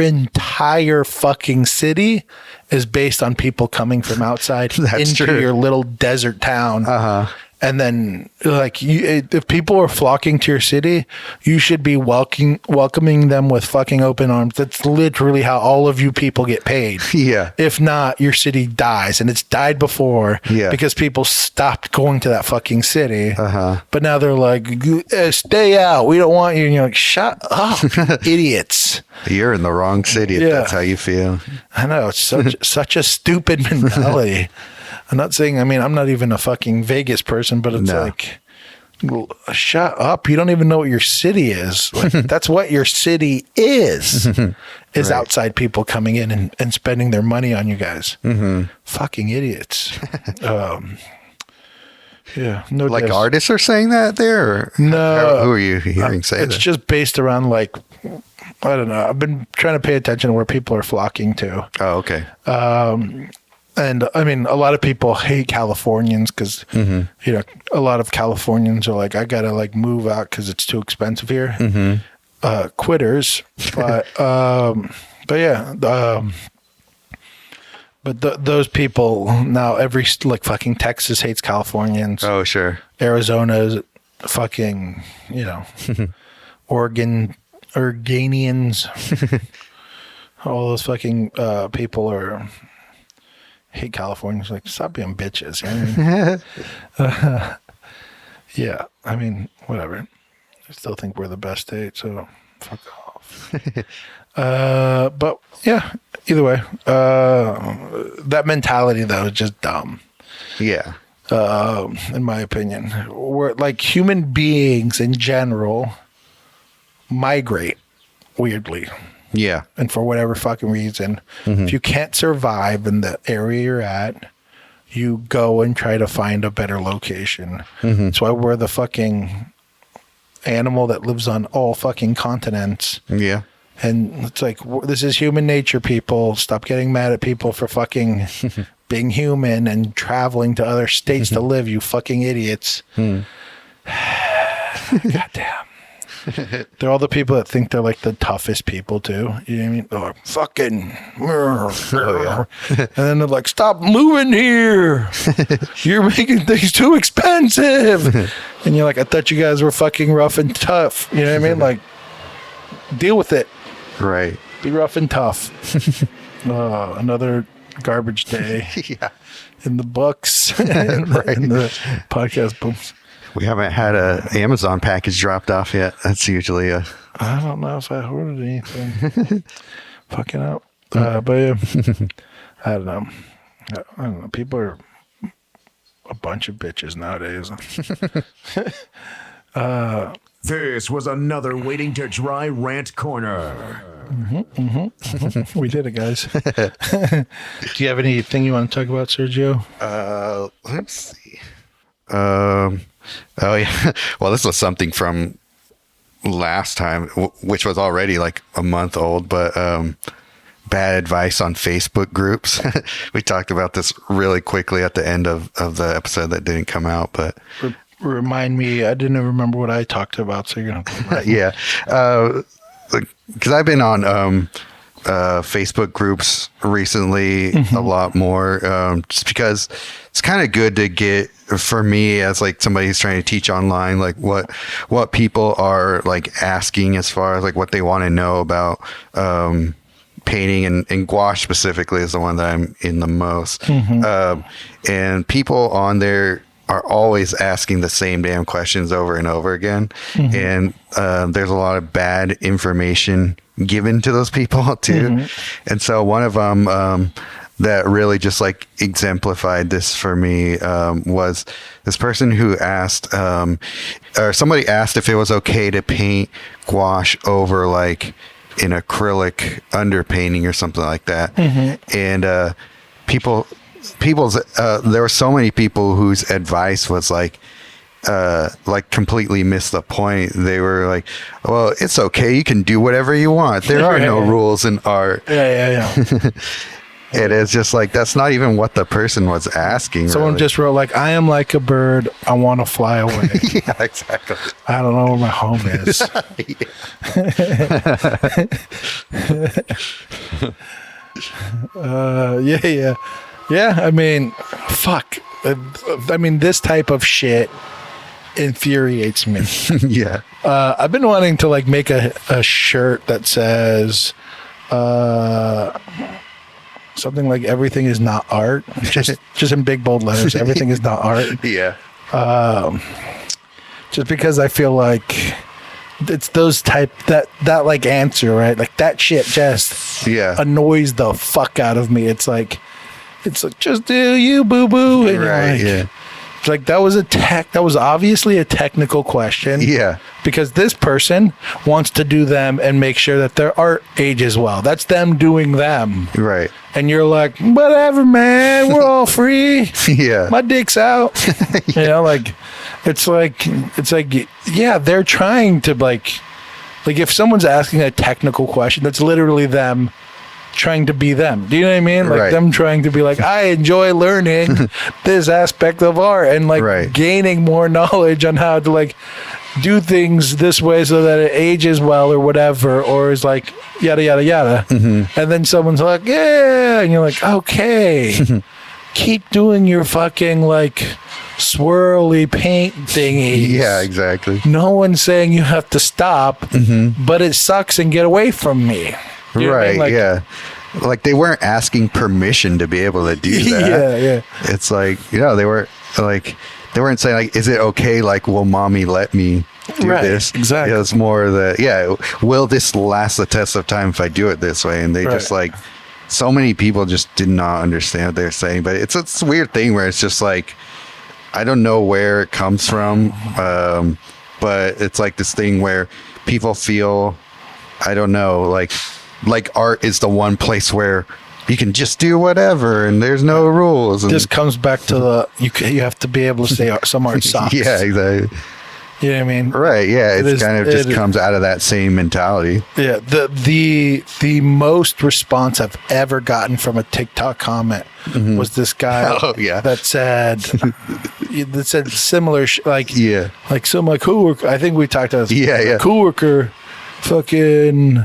Speaker 1: entire fucking city is based on people coming from outside into your little desert town. And then, like, if people are flocking to your city, you should be welcoming them with fucking open arms. That's literally how all of you people get paid.
Speaker 2: Yeah.
Speaker 1: If not, your city dies, and it's died before because people stopped going to that fucking city. But now they're like, stay out. We don't want you. And you're like, shut up, idiots.
Speaker 2: You're in the wrong city if that's how you feel.
Speaker 1: I know. It's such a stupid mentality. I'm not saying, I mean, I'm not even a fucking Vegas person, but it's like, shut up. You don't even know what your city is. Like, that's what your city is outside people coming in and spending their money on you guys. Fucking idiots. Yeah. No,
Speaker 2: like artists are saying that there? Or
Speaker 1: no.
Speaker 2: Who are you hearing say that?
Speaker 1: It's just based around like, I don't know. I've been trying to pay attention to where people are flocking to.
Speaker 2: Oh, okay.
Speaker 1: And I mean, a lot of people hate Californians because, you know, a lot of Californians are like, I got to like move out because it's too expensive here. Quitters. But yeah, But those people now, like fucking Texas hates Californians.
Speaker 2: Oh, sure.
Speaker 1: Arizona's fucking, Oregonians. All those fucking people hate Californians. Like, stop being bitches. Yeah, I mean, whatever. I still think we're the best state, so fuck off. But yeah, either way, that mentality though is just dumb.
Speaker 2: Yeah.
Speaker 1: In my opinion, we're like human beings in general migrate weirdly.
Speaker 2: Yeah.
Speaker 1: And for whatever fucking reason, if you can't survive in the area you're at, you go and try to find a better location. That's why we're the fucking animal that lives on all fucking continents.
Speaker 2: Yeah.
Speaker 1: And it's like, this is human nature, people. Stop getting mad at people for fucking being human and traveling to other states to live, you fucking idiots. Goddamn. They're all the people that think they're like the toughest people too. You know what I mean? They're like, fucking. And then they're like, stop moving here. You're making things too expensive. And you're like, I thought you guys were fucking rough and tough. You know what I mean? Like, deal with it.
Speaker 2: Right.
Speaker 1: Be rough and tough. Another garbage day.
Speaker 2: Yeah.
Speaker 1: In the books. In the podcast books.
Speaker 2: We haven't had a Amazon package dropped off yet. That's usually a...
Speaker 1: I don't know if I ordered anything. Fucking out. But yeah, I don't know. People are a bunch of bitches nowadays.
Speaker 3: This was another Waiting to Dry Rant Corner.
Speaker 1: We did it, guys. Do you have anything you want to talk about, Sergio?
Speaker 2: Let's see. Oh yeah. Well, this was something from last time, which was already like a month old, but bad advice on Facebook groups. We talked about this really quickly at the end of the episode that didn't come out, but
Speaker 1: remind me. I didn't remember what I talked about, so you're gonna.
Speaker 2: Yeah, because I've been on Facebook groups recently a lot more, just because it's kind of good to get, for me as like somebody who's trying to teach online, like what people are like asking as far as like what they want to know about painting, and gouache specifically is the one that I'm in the most. And people on there are always asking the same damn questions over and over again. And there's a lot of bad information given to those people too. And so one of them that really just like exemplified this for me was this person who asked, or somebody asked if it was okay to paint gouache over like an acrylic underpainting or something like that. And there were so many people whose advice was like completely missed the point. They were like, well, it's okay, you can do whatever you want, there are no rules in art. And it's just like, that's not even what the person was asking.
Speaker 1: Someone
Speaker 2: really
Speaker 1: just wrote like, I am like a bird, I want to fly away.
Speaker 2: Yeah, exactly.
Speaker 1: I don't know where my home is. Yeah, I mean, fuck. I mean, this type of shit infuriates me.
Speaker 2: Yeah.
Speaker 1: I've been wanting to like make a shirt that says something like everything is not art. Just in big bold letters. Everything is not art.
Speaker 2: Yeah.
Speaker 1: Just because I feel like it's those that like answer, right? Like that shit just annoys the fuck out of me. It's like just do you, boo boo. And
Speaker 2: Right.
Speaker 1: like,
Speaker 2: Yeah.
Speaker 1: it's like that was obviously a technical question.
Speaker 2: Yeah.
Speaker 1: Because this person wants to do them and make sure that their art ages well. That's them doing them.
Speaker 2: Right.
Speaker 1: And you're like, whatever, man. We're all free.
Speaker 2: Yeah.
Speaker 1: My dick's out. You know, like it's like yeah, they're trying to like if someone's asking a technical question, that's literally them trying to be them. Do you know what I mean? Like
Speaker 2: Right.
Speaker 1: them trying to be like, I enjoy learning this aspect of art and like
Speaker 2: Right.
Speaker 1: gaining more knowledge on how to like do things this way so that it ages well or whatever, or is like yada yada yada. And then someone's like, yeah, and you're like, okay, keep doing your fucking like swirly paint thingies.
Speaker 2: Yeah, exactly.
Speaker 1: No one's saying you have to stop, but it sucks and get away from me. You know what I
Speaker 2: Right.
Speaker 1: mean? Like,
Speaker 2: Yeah. Like they weren't asking permission to be able to do that.
Speaker 1: Yeah, yeah.
Speaker 2: It's like, they weren't saying like, is it okay? Like, will mommy let me do
Speaker 1: Right,
Speaker 2: this?
Speaker 1: exactly.
Speaker 2: It's more will this last the test of time if I do it this way? And they just
Speaker 1: Right.
Speaker 2: like, so many people just did not understand what they're saying. But it's a weird thing where it's just like, I don't know where it comes from. But it's like this thing where people feel, I don't know, like art is the one place where you can just do whatever and there's no rules. And
Speaker 1: This comes back to the you have to be able to say some art sucks.
Speaker 2: yeah, exactly.
Speaker 1: You know what I mean?
Speaker 2: Right. Yeah.
Speaker 1: It
Speaker 2: It's
Speaker 1: is-
Speaker 2: kind of
Speaker 1: it
Speaker 2: just
Speaker 1: is-
Speaker 2: comes out of that same mentality.
Speaker 1: Yeah. The most response I've ever gotten from a TikTok comment was this guy
Speaker 2: Oh, yeah.
Speaker 1: that said similar like
Speaker 2: Yeah.
Speaker 1: like some like coworker. I think we talked about this.
Speaker 2: Yeah, yeah.
Speaker 1: Coworker fucking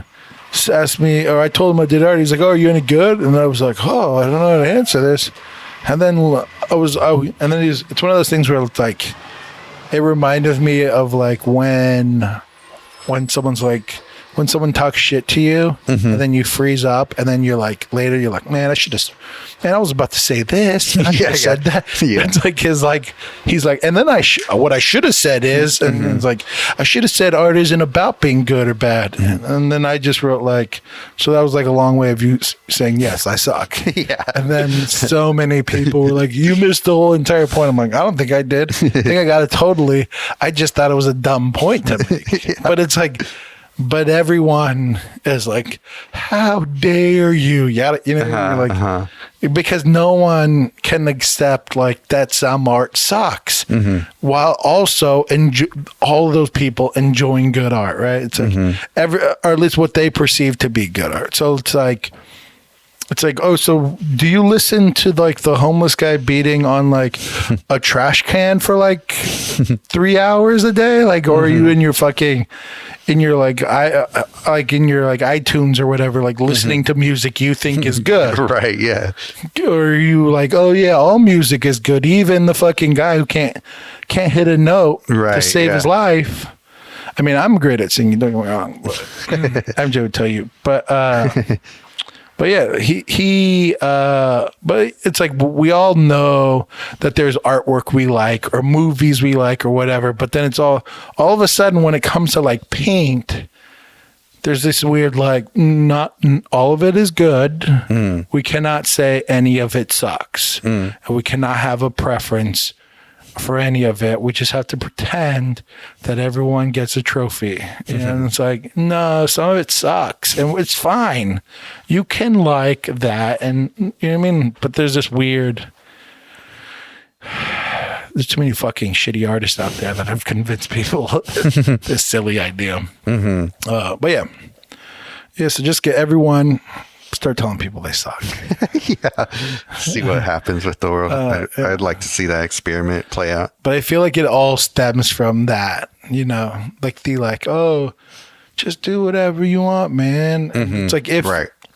Speaker 1: asked me, or I told him I did art. He's like, "Oh, are you any good?" And I was like, "Oh, I don't know how to answer this." And then it's one of those things where it's like, it reminded me of like when someone's like, when someone talks shit to you and then you freeze up and then you're like, later you're like, man, I was about to say this. And I should have said that.
Speaker 2: Yeah.
Speaker 1: It's like he's like, and then what I should have said is, and it's like, I should have said art isn't about being good or bad. And then I just wrote like, so that was like a long way of you saying, yes, I suck.
Speaker 2: Yeah.
Speaker 1: And then so many people were like, you missed the whole entire point. I'm like, I don't think I did. I think I got it totally. I just thought it was a dumb point to make. But it's like, but everyone is like, how dare you? Yeah, you know, because no one can accept like that some art sucks, while also all of those people enjoying good art, right? It's like or at least what they perceive to be good art. So it's like, oh, so do you listen to like the homeless guy beating on like a trash can for like 3 hours a day? Like, or are you in your iTunes or whatever, like listening to music you think is good?
Speaker 2: Right. Yeah.
Speaker 1: Or are you like, oh yeah, all music is good, even the fucking guy who can't hit a note to
Speaker 2: Right,
Speaker 1: save his life? I mean, I'm great at singing, don't get me wrong, but MJ would tell you, but yeah, but it's like, we all know that there's artwork we like or movies we like or whatever, but then it's all of a sudden when it comes to like paint, there's this weird, like, not all of it is good. We cannot say any of it sucks. And we cannot have a preference for any of it. We just have to pretend that everyone gets a trophy. And it's like, no, some of it sucks and it's fine. You can like that. And you know what I mean? But there's this weird, there's too many fucking shitty artists out there that have convinced people this silly idea. But yeah. So just get everyone, start telling people they suck.
Speaker 2: See what happens with the world. I'd like to see that experiment play out.
Speaker 1: But I feel like it all stems from that, you know, like oh, just do whatever you want, man. And it's like,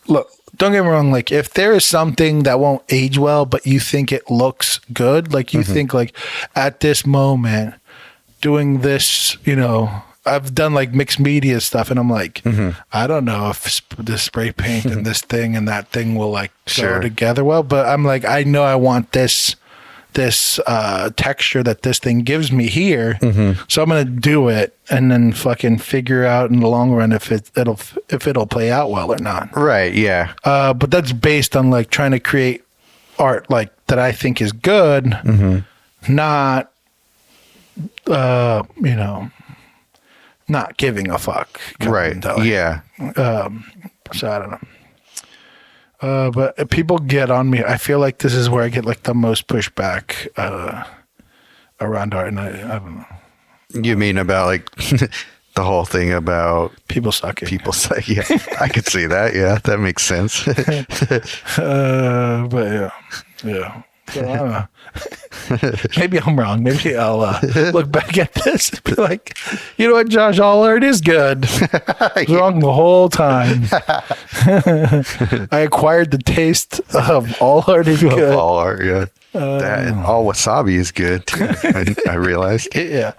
Speaker 1: look, don't get me wrong, like if there is something that won't age well, but you think it looks good, like you think like at this moment doing this, you know, I've done like mixed media stuff and I'm like, I don't know if this spray paint and this thing and that thing will like go together well, but I'm like, I know I want this texture that this thing gives me here. So I'm going to do it and then fucking figure out in the long run if it'll play out well or not.
Speaker 2: Right. Yeah.
Speaker 1: But that's based on like trying to create art like that I think is good, not, you know, not giving a fuck.
Speaker 2: Right. Yeah.
Speaker 1: So I don't know. But people get on me. I feel like this is where I get like the most pushback around art, and I don't know.
Speaker 2: You mean about like the whole thing about
Speaker 1: People sucking.
Speaker 2: people say, yeah, I could see that. Yeah, that makes sense.
Speaker 1: But yeah. So, I don't know. Maybe I'm wrong. Maybe I'll look back at this and be like, you know what, Josh, all art is good. I was wrong the whole time. I acquired the taste of all art is good.
Speaker 2: All art, yeah. That, all wasabi is good too. I realized.
Speaker 1: Yeah.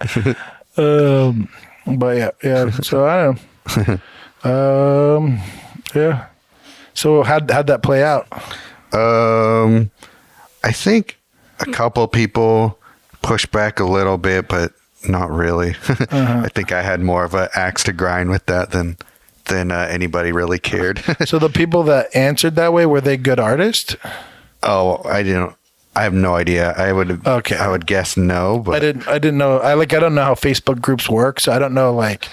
Speaker 1: But yeah. So I don't know. Yeah. So how'd that play out?
Speaker 2: I think a couple people pushed back a little bit, but not really. I think I had more of an axe to grind with that than anybody really cared.
Speaker 1: So the people that answered that way, were they good artists?
Speaker 2: Oh, I have no idea. I would guess no, but
Speaker 1: I didn't know. I don't know how Facebook groups work, so I don't know like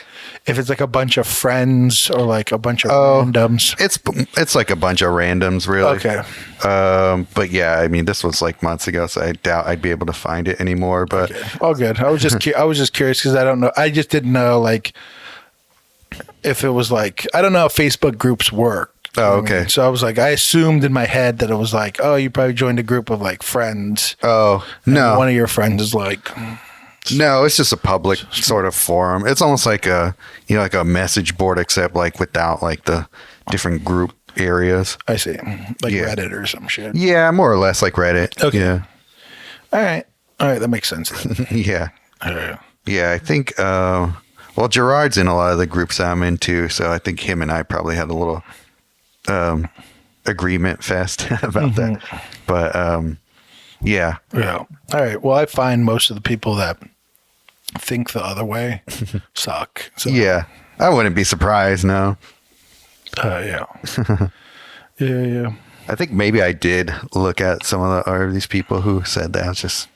Speaker 1: if it's like a bunch of friends or like a bunch of randoms.
Speaker 2: it's like a bunch of randoms, really.
Speaker 1: Okay.
Speaker 2: But yeah, I mean, this was like months ago, so I doubt I'd be able to find it anymore. But
Speaker 1: All good. I was just curious because I don't know. I just didn't know like if it was like I don't know how Facebook groups work.
Speaker 2: Oh, okay.
Speaker 1: So I was like, I assumed in my head that it was like, oh, you probably joined a group of like friends.
Speaker 2: oh
Speaker 1: And
Speaker 2: no,
Speaker 1: one of your friends is like,
Speaker 2: no, it's just a public sort of forum. It's almost like like a message board, except like without like the different group areas.
Speaker 1: I see, like
Speaker 2: Yeah.
Speaker 1: Reddit or some shit.
Speaker 2: Yeah, more or less like Reddit.
Speaker 1: Okay.
Speaker 2: Yeah.
Speaker 1: All right, that makes sense.
Speaker 2: Yeah.
Speaker 1: Uh,
Speaker 2: Yeah, I think well, Gerard's in a lot of the groups that I'm into, so I think him and I probably had a little agreement fest about that. But yeah.
Speaker 1: Yeah. All right. Well, I find most of the people that think the other way suck. So,
Speaker 2: Yeah. I wouldn't be surprised, no.
Speaker 1: Yeah. Yeah.
Speaker 2: I think maybe I did look at some of the art of these people who said that. I just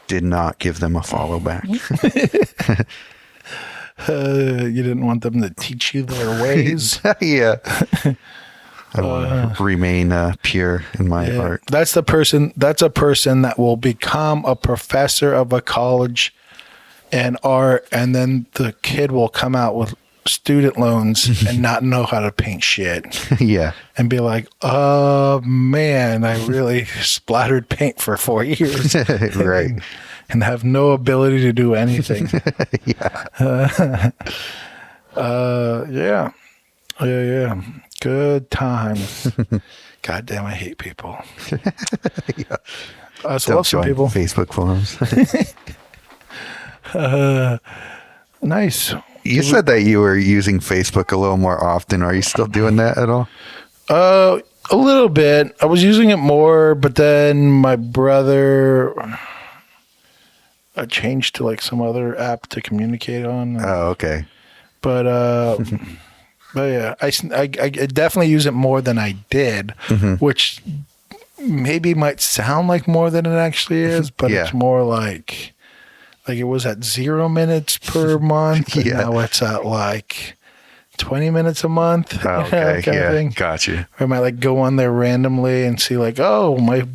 Speaker 2: did not give them a follow back.
Speaker 1: You didn't want them to teach you their ways.
Speaker 2: Yeah. I want to remain pure in my
Speaker 1: Yeah.
Speaker 2: art.
Speaker 1: That's a person that will become a professor of a college and art, and then the kid will come out with student loans and not know how to paint shit
Speaker 2: Yeah.
Speaker 1: and be like, oh man, I really splattered paint for 4 years.
Speaker 2: Right.
Speaker 1: And have no ability to do anything. Yeah. Good times. God damn, I hate people. I also love some
Speaker 2: join
Speaker 1: people.
Speaker 2: Facebook forums.
Speaker 1: Nice.
Speaker 2: You said that you were using Facebook a little more often. Are you still doing that at all?
Speaker 1: A little bit. I was using it more, but then my brother changed to like some other app to communicate on.
Speaker 2: Oh, okay.
Speaker 1: But yeah, I definitely use it more than I did, which maybe might sound like more than it actually is, but
Speaker 2: Yeah.
Speaker 1: it's more like it was at 0 minutes per month. And
Speaker 2: Yeah.
Speaker 1: now it's at like 20 minutes a month.
Speaker 2: Oh,
Speaker 1: you know,
Speaker 2: okay.
Speaker 1: kind of
Speaker 2: Yeah.
Speaker 1: thing.
Speaker 2: Got you.
Speaker 1: I might like go on there randomly and see like, oh, my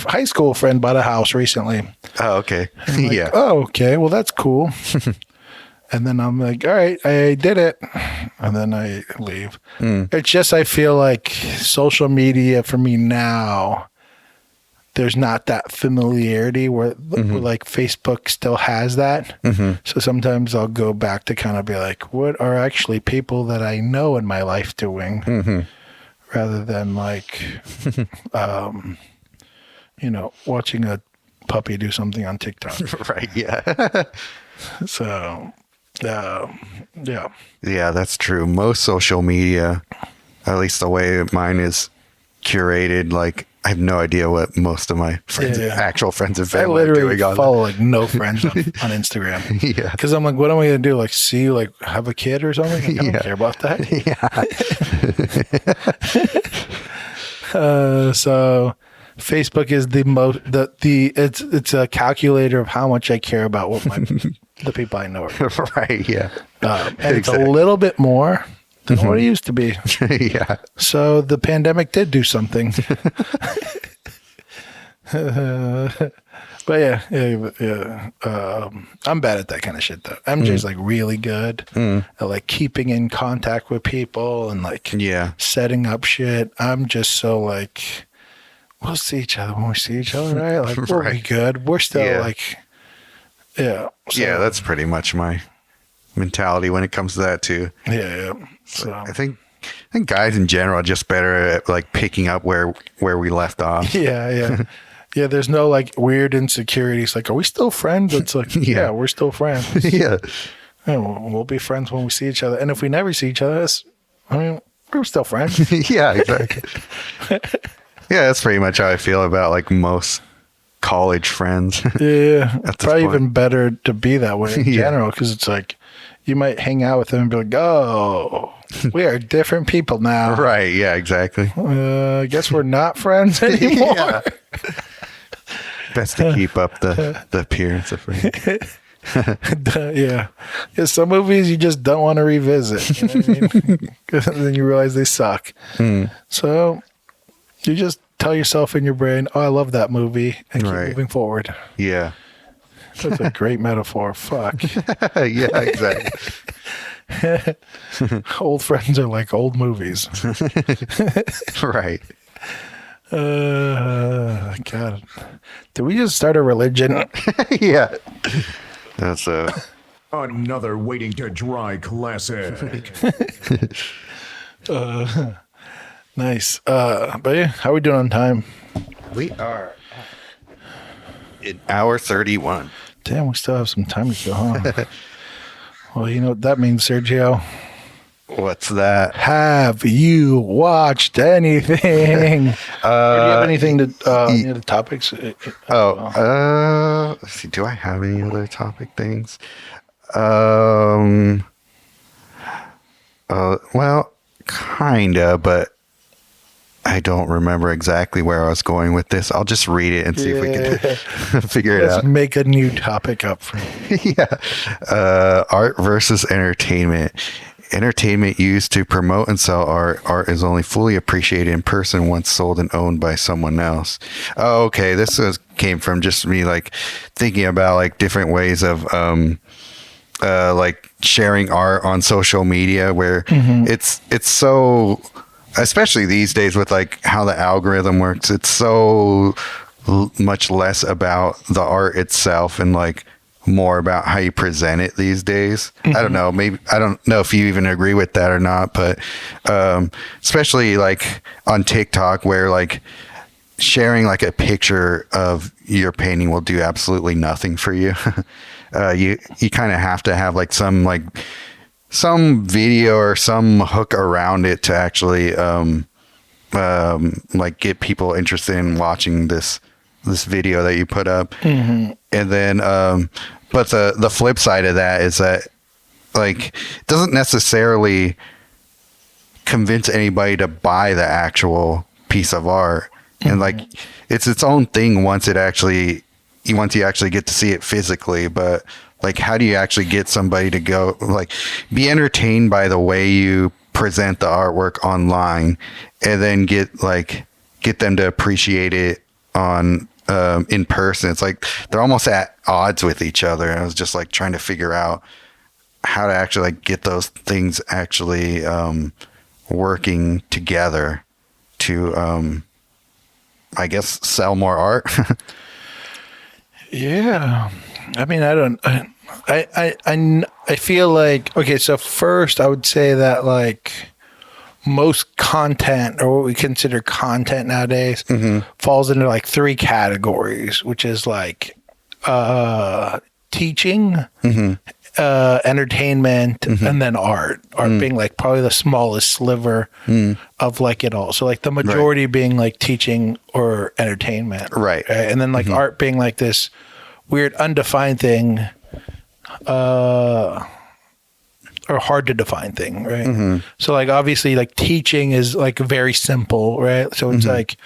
Speaker 1: high school friend bought a house recently.
Speaker 2: Oh, okay.
Speaker 1: Like,
Speaker 2: Yeah.
Speaker 1: oh, okay. Well, that's cool. And then I'm like, all right, I did it. And then I leave. It's just, I feel like social media for me now, there's not that familiarity where like Facebook still has that. So sometimes I'll go back to kind of be like, what are actually people that I know in my life doing? Rather than like, watching a puppy do something on TikTok.
Speaker 2: Right. Yeah.
Speaker 1: So, yeah.
Speaker 2: Yeah, that's true. Most social media, at least the way mine is curated, like I have no idea what most of my friends,
Speaker 1: Yeah.
Speaker 2: actual friends and
Speaker 1: I
Speaker 2: family are
Speaker 1: literally
Speaker 2: doing on
Speaker 1: follow like no friends on Instagram.
Speaker 2: Yeah.
Speaker 1: Because I'm like, what am I going to do? Like, see you like have a kid or something? Like, I don't
Speaker 2: Yeah.
Speaker 1: care about that.
Speaker 2: Yeah.
Speaker 1: So Facebook is the most it's a calculator of how much I care about what the people I know are.
Speaker 2: Right. Yeah.
Speaker 1: And it's a little bit more than what it used to be.
Speaker 2: Yeah.
Speaker 1: So the pandemic did do something. But yeah. I'm bad at that kind of shit though. MJ's like really good at like keeping in contact with people and like
Speaker 2: Yeah.
Speaker 1: setting up shit. I'm just so like, we'll see each other when we see each other, right? Like we'll be
Speaker 2: Right.
Speaker 1: good. We're still
Speaker 2: Yeah.
Speaker 1: like, yeah, so,
Speaker 2: Yeah, that's pretty much my mentality when it comes to that too.
Speaker 1: yeah. So
Speaker 2: I think guys in general are just better at like picking up where we left off.
Speaker 1: yeah. Yeah, there's no like weird insecurities. Like, are we still friends? It's like, yeah, we're still friends.
Speaker 2: Yeah.
Speaker 1: Yeah, we'll be friends when we see each other. And if we never see each other, we're still friends.
Speaker 2: Yeah, exactly. Yeah, that's pretty much how I feel about like most college friends.
Speaker 1: Yeah,
Speaker 2: At this
Speaker 1: probably
Speaker 2: point.
Speaker 1: even better to be that way in
Speaker 2: Yeah.
Speaker 1: general, because it's like you might hang out with them and be like, oh, we are different people now.
Speaker 2: Right. Yeah, exactly.
Speaker 1: I guess we're not friends anymore.
Speaker 2: Yeah. Best to keep up the appearance of friends.
Speaker 1: Yeah. Some movies you just don't want to revisit. You know what I mean? 'Cause then you realize they suck. So you just tell yourself in your brain, oh, I love that movie, and keep
Speaker 2: Right.
Speaker 1: moving forward.
Speaker 2: Yeah.
Speaker 1: That's a great metaphor. Fuck.
Speaker 2: Yeah, exactly.
Speaker 1: Old friends are like old movies.
Speaker 2: Right.
Speaker 1: God. Did we just start a religion?
Speaker 2: Yeah. That's
Speaker 3: Another waiting to dry classic.
Speaker 1: Nice. But yeah, how we doing on time?
Speaker 2: we are in hour 31.
Speaker 1: Damn, we still have some time to go, huh? Well, you know what that means, Sergio.
Speaker 2: What's that?
Speaker 1: Have you watched anything? Do you have anything to any other topics?
Speaker 2: Let's see. Do I have any other topic things? Well, kinda, but I don't remember exactly where I was going with this. I'll just read it and see if we can figure it
Speaker 1: Let's
Speaker 2: out.
Speaker 1: make a new topic up for you.
Speaker 2: Yeah. Art versus entertainment. Entertainment used to promote and sell art. Art is only fully appreciated in person once sold and owned by someone else. Oh, okay. Came from just me like thinking about like different ways of like sharing art on social media where it's so, especially these days with like how the algorithm works, it's so much less about the art itself and like more about how you present it these days. I don't know. Maybe I don't know if you even agree with that or not, but especially like on TikTok where like sharing like a picture of your painting will do absolutely nothing for you. You kind of have to have like some video or some hook around it to actually like get people interested in watching this video that you put up. And then but the flip side of that is that like it doesn't necessarily convince anybody to buy the actual piece of art. And like it's its own thing once you actually get to see it physically. But like how do you actually get somebody to go like be entertained by the way you present the artwork online and then get them to appreciate it on in person? It's like they're almost at odds with each other. And I was just like trying to figure out how to actually like get those things actually working together to I guess sell more art.
Speaker 1: Yeah. I mean, I feel like, okay, so first I would say that like most content or what we consider content nowadays falls into like three categories, which is like teaching, entertainment, and then art being like probably the smallest sliver of like it all. So like the majority being like teaching or entertainment.
Speaker 2: Right.
Speaker 1: And then like art being like this weird undefined thing, or hard to define thing, right? So like obviously like teaching is like very simple, right? So it's like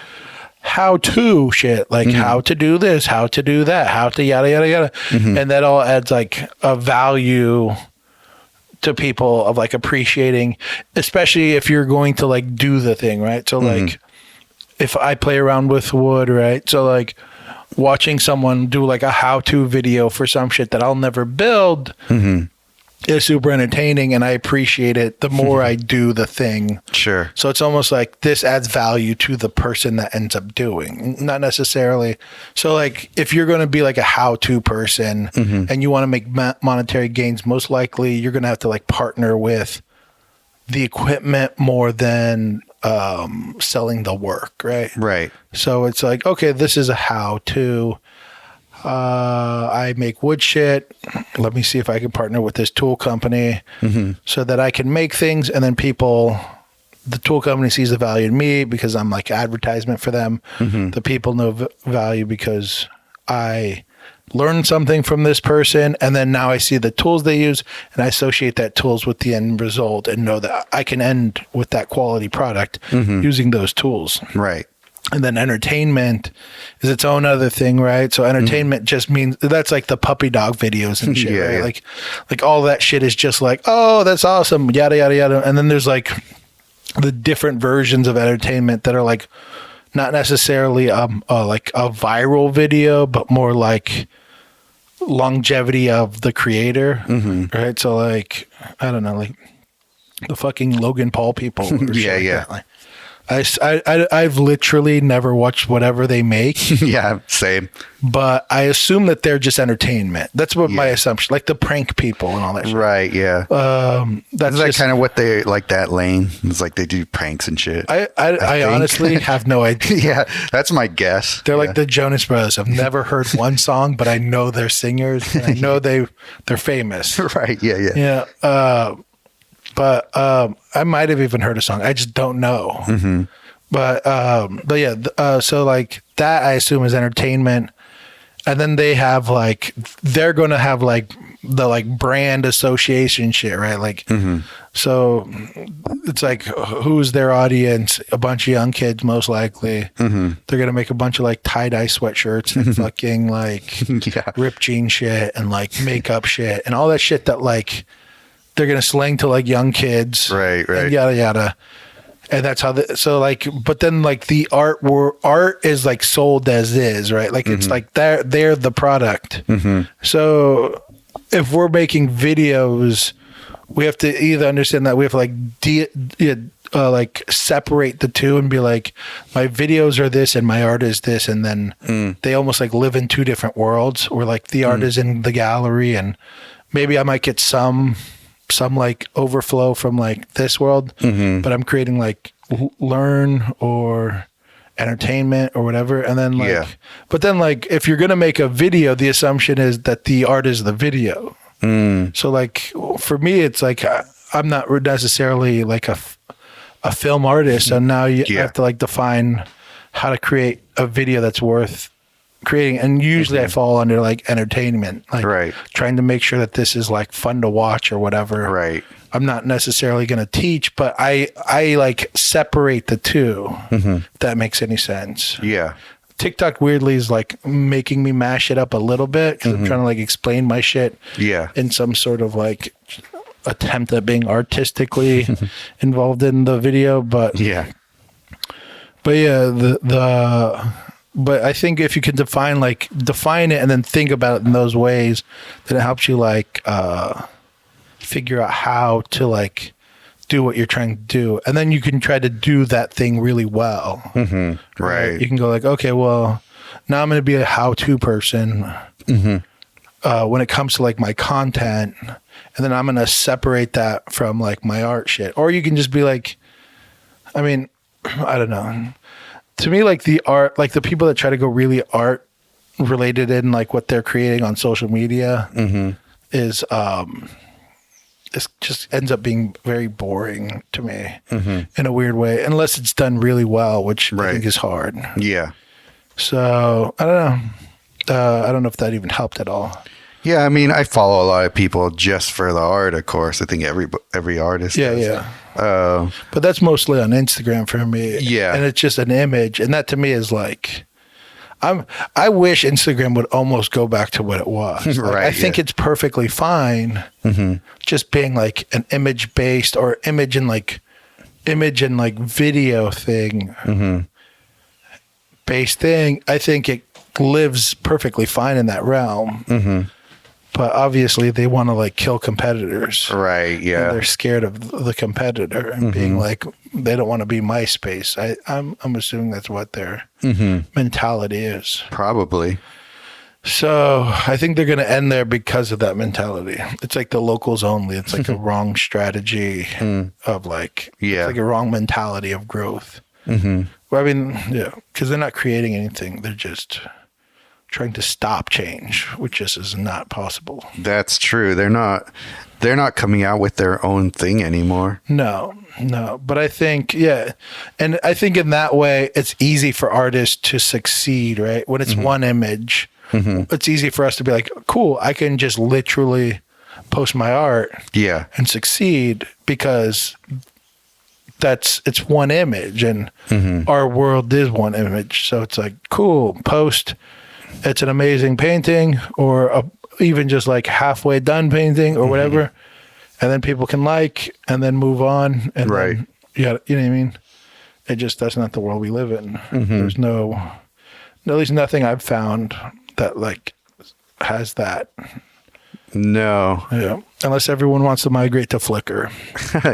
Speaker 1: how to shit, like how to do this, how to do that, how to yada yada yada. And that all adds like a value to people of like appreciating, especially if you're going to like do the thing, right? So like if I play around with wood, right? So like watching someone do like a how-to video for some shit that I'll never build is super entertaining, and I appreciate it the more I do the thing.
Speaker 2: Sure.
Speaker 1: So it's almost like this adds value to the person that ends up doing, not necessarily. So like if you're going to be like a how-to person and you want to make monetary gains, most likely you're going to have to like partner with the equipment more than selling the work, right?
Speaker 2: Right.
Speaker 1: So it's like, okay, this is a how-to. I make wood shit. Let me see if I can partner with this tool company so that I can make things, and then the tool company sees the value in me because I'm like advertisement for them. The people know value because I learned something from this person, and then now I see the tools they use, and I associate that tools with the end result and know that I can end with that quality product using those tools.
Speaker 2: Right.
Speaker 1: And then entertainment is its own other thing, right? So entertainment just means that's like the puppy dog videos and shit, right?
Speaker 2: Yeah.
Speaker 1: Like all that shit is just like, oh, that's awesome, yada yada yada. And then there's like the different versions of entertainment that are like not necessarily like a viral video, but more like longevity of the creator, right? So like I don't know, like the fucking Logan Paul people. Or shit like that. Like, I've literally never watched whatever they make.
Speaker 2: Yeah, same.
Speaker 1: But I assume that they're just entertainment. That's what my assumption, like the prank people and all that shit.
Speaker 2: Right, yeah.
Speaker 1: That's
Speaker 2: Is that
Speaker 1: just
Speaker 2: kind of what they like, that lane? It's like they do pranks and shit.
Speaker 1: I honestly have no idea.
Speaker 2: Yeah, that's my guess.
Speaker 1: They're like the Jonas Brothers. I've never heard one song, but I know they're singers and I know they're famous.
Speaker 2: Right, yeah.
Speaker 1: Yeah. But I might have even heard a song. I just don't know. But yeah, so like that I assume is entertainment. And then they have like, they're going to have like the like brand association shit, right? Like, so it's like, who's their audience? A bunch of young kids, most likely. They're going to make a bunch of like tie-dye sweatshirts and fucking like ripped jean shit and like makeup shit and all that shit that like, they're going to slang to like young kids.
Speaker 2: Right.
Speaker 1: And yada, yada. And that's how so like, but then like the art is like sold as is, right? Like it's like they're the product. So if we're making videos, we have to either understand that we have to like separate the two and be like, my videos are this and my art is this. And then they almost like live in two different worlds where like the art is in the gallery and maybe I might get some like overflow from like this world, but I'm creating like learn or entertainment or whatever. And then like, but then like, if you're going to make a video, the assumption is that the art is the video. So like for me, it's like, I'm not necessarily like a film artist. So now you have to like define how to create a video that's worth creating, and usually I fall under like entertainment, like trying to make sure that this is like fun to watch or whatever. Right. I'm not necessarily going to teach, but I like separate the two. If that makes any sense. Yeah. TikTok weirdly is like making me mash it up a little bit because I'm trying to like explain my shit. In some sort of like attempt at being artistically involved in the video, but But I think if you can define it and then think about it in those ways, then it helps you like figure out how to like do what you're trying to do. And then you can try to do that thing really well. Right. You can go like, okay, well, now I'm going to be a how-to person when it comes to like my content. And then I'm going to separate that from like my art shit. Or you can just be like, I mean, I don't know. To me, like the art, like the people that try to go really art related in like what they're creating on social media is it just ends up being very boring to me in a weird way, unless it's done really well, which I think is hard. Yeah. So I don't know if that even helped at all.
Speaker 2: Yeah, I mean, I follow a lot of people just for the art, of course. I think every artist does.
Speaker 1: But that's mostly on Instagram for me. Yeah. And it's just an image. And that to me is like, I wish Instagram would almost go back to what it was. Like, I think it's perfectly fine just being like an image based or image and like video thing based thing. I think lives perfectly fine in that realm.
Speaker 2: Mm-hmm.
Speaker 1: But obviously they want to like kill competitors.
Speaker 2: Right.
Speaker 1: And
Speaker 2: Yeah.
Speaker 1: they're scared of the competitor and being like, they don't want to be MySpace. I'm assuming that's what their mentality is.
Speaker 2: Probably.
Speaker 1: So I think they're going to end there because of that mentality. It's like the locals only. It's like a wrong strategy of like,
Speaker 2: Yeah.
Speaker 1: it's like a wrong mentality of growth.
Speaker 2: Mm-hmm.
Speaker 1: Well, I mean, yeah, because they're not creating anything. They're just trying to stop change, which just is not possible.
Speaker 2: That's true. They're not coming out with their own thing anymore.
Speaker 1: No. But I think, yeah. And I think in that way, it's easy for artists to succeed, right? When it's one image, it's easy for us to be like, cool, I can just literally post my art
Speaker 2: Yeah.
Speaker 1: and succeed because it's one image and our world is one image. So it's like, cool, post, it's an amazing painting or even just like halfway done painting or whatever. And then people can like and then move on. And
Speaker 2: Right.
Speaker 1: then, you know what I mean? That's not the world we live in. There's at least nothing I've found that like has that.
Speaker 2: No.
Speaker 1: Yeah. Unless everyone wants to migrate to Flickr.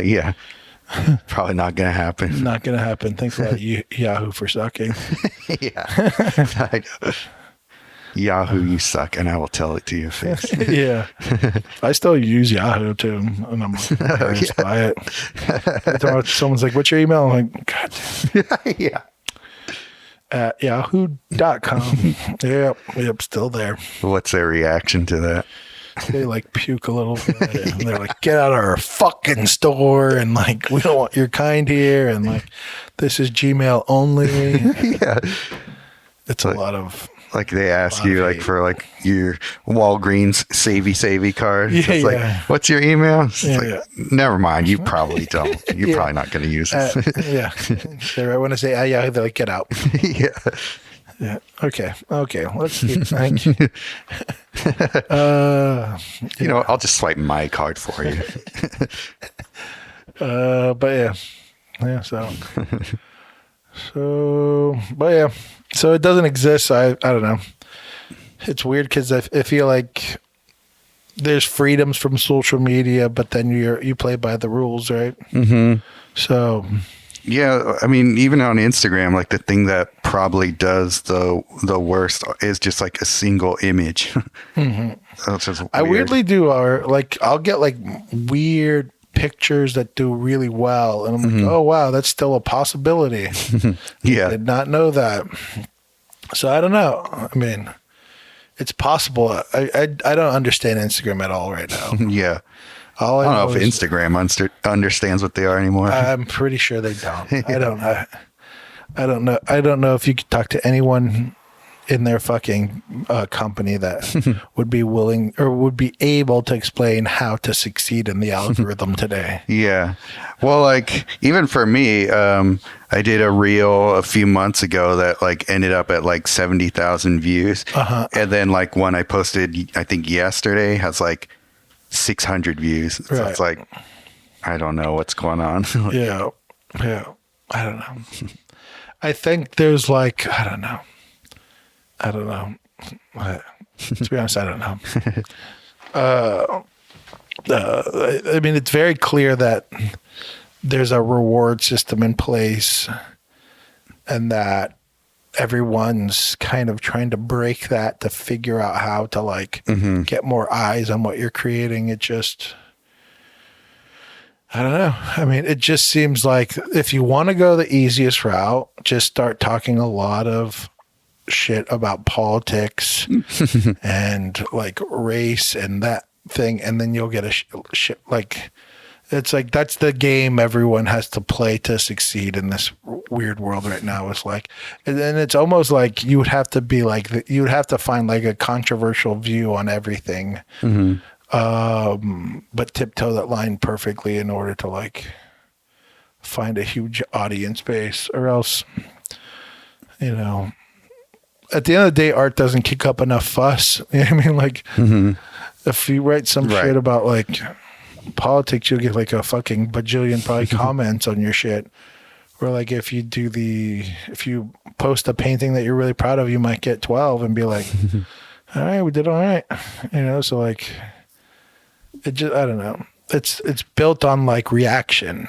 Speaker 2: Yeah. Probably not going to happen.
Speaker 1: Not going to happen. Thanks a lot, Yahoo, for sucking.
Speaker 2: Yeah. I know. Yahoo, you suck, and I will tell it to your face.
Speaker 1: Yeah. I still use Yahoo too. And I'm like embarrassed by it. Every time someone's like, what's your email? I'm like, God damn.
Speaker 2: Yeah.
Speaker 1: At yahoo.com. Yep, still there.
Speaker 2: What's their reaction to that?
Speaker 1: They like puke a little bit and they're like, get out of our fucking store and like, we don't want your kind here and like, this is Gmail only.
Speaker 2: Yeah.
Speaker 1: It's a lot of...
Speaker 2: Like they ask you like for like your Walgreens savvy card.
Speaker 1: Yeah,
Speaker 2: It's like,
Speaker 1: yeah.
Speaker 2: what's your email? It's
Speaker 1: Yeah,
Speaker 2: like,
Speaker 1: yeah.
Speaker 2: Never mind. You probably don't. You're
Speaker 1: Yeah.
Speaker 2: probably not going to use it.
Speaker 1: yeah. They're, when I say Yahoo, they're like, get out.
Speaker 2: Yeah.
Speaker 1: Yeah. Okay. Let's see. Thank you.
Speaker 2: You know, I'll just swipe my card for you.
Speaker 1: But yeah. So it doesn't exist. I don't know. It's weird because I feel like there's freedoms from social media, but then you play by the rules, right? Mm-hmm. So
Speaker 2: Yeah, I mean, even on Instagram, like the thing that probably does the worst is just like a single image. That's just weird.
Speaker 1: I weirdly do I'll get like weird pictures that do really well, and I'm like, oh wow, that's still a possibility.
Speaker 2: Yeah.
Speaker 1: I did not know that. So I don't know. I mean, it's possible. I don't understand Instagram at all right now.
Speaker 2: Yeah.
Speaker 1: All
Speaker 2: I don't know
Speaker 1: know
Speaker 2: if
Speaker 1: is-
Speaker 2: Instagram understands what they are anymore.
Speaker 1: I'm pretty sure they don't. I don't know. I don't know if you could talk to anyone in their fucking company that would be willing or would be able to explain how to succeed in the algorithm today.
Speaker 2: Yeah. Well, like even for me, I did a reel a few months ago that like ended up at like 70,000 views. And then like one I posted, I think yesterday has like 600 views. So
Speaker 1: Right.
Speaker 2: it's like, I don't know what's going on.
Speaker 1: Yeah. I don't know. I think there's like, I don't know. To be honest, I don't know. I mean, it's very clear that there's a reward system in place and that everyone's kind of trying to break that to figure out how to like get more eyes on what you're creating. It just, I don't know. I mean, it just seems like if you want to go the easiest route, just start talking a lot of shit about politics and like race and that thing, and then you'll get a shit like it's like that's the game everyone has to play to succeed in this weird world right now. It's like, and then it's almost like you would have to be like you would have to find like a controversial view on everything, but tiptoe that line perfectly in order to like find a huge audience base, or else, you know, at the end of the day, art doesn't kick up enough fuss. You know what I mean? Like, if you write some
Speaker 2: Right.
Speaker 1: shit about like politics, you'll get like a fucking bajillion probably comments on your shit. Or like if you post a painting that you're really proud of, you might get 12 and be like, all right, we did all right. So like it just, I don't know. It's built on like reaction,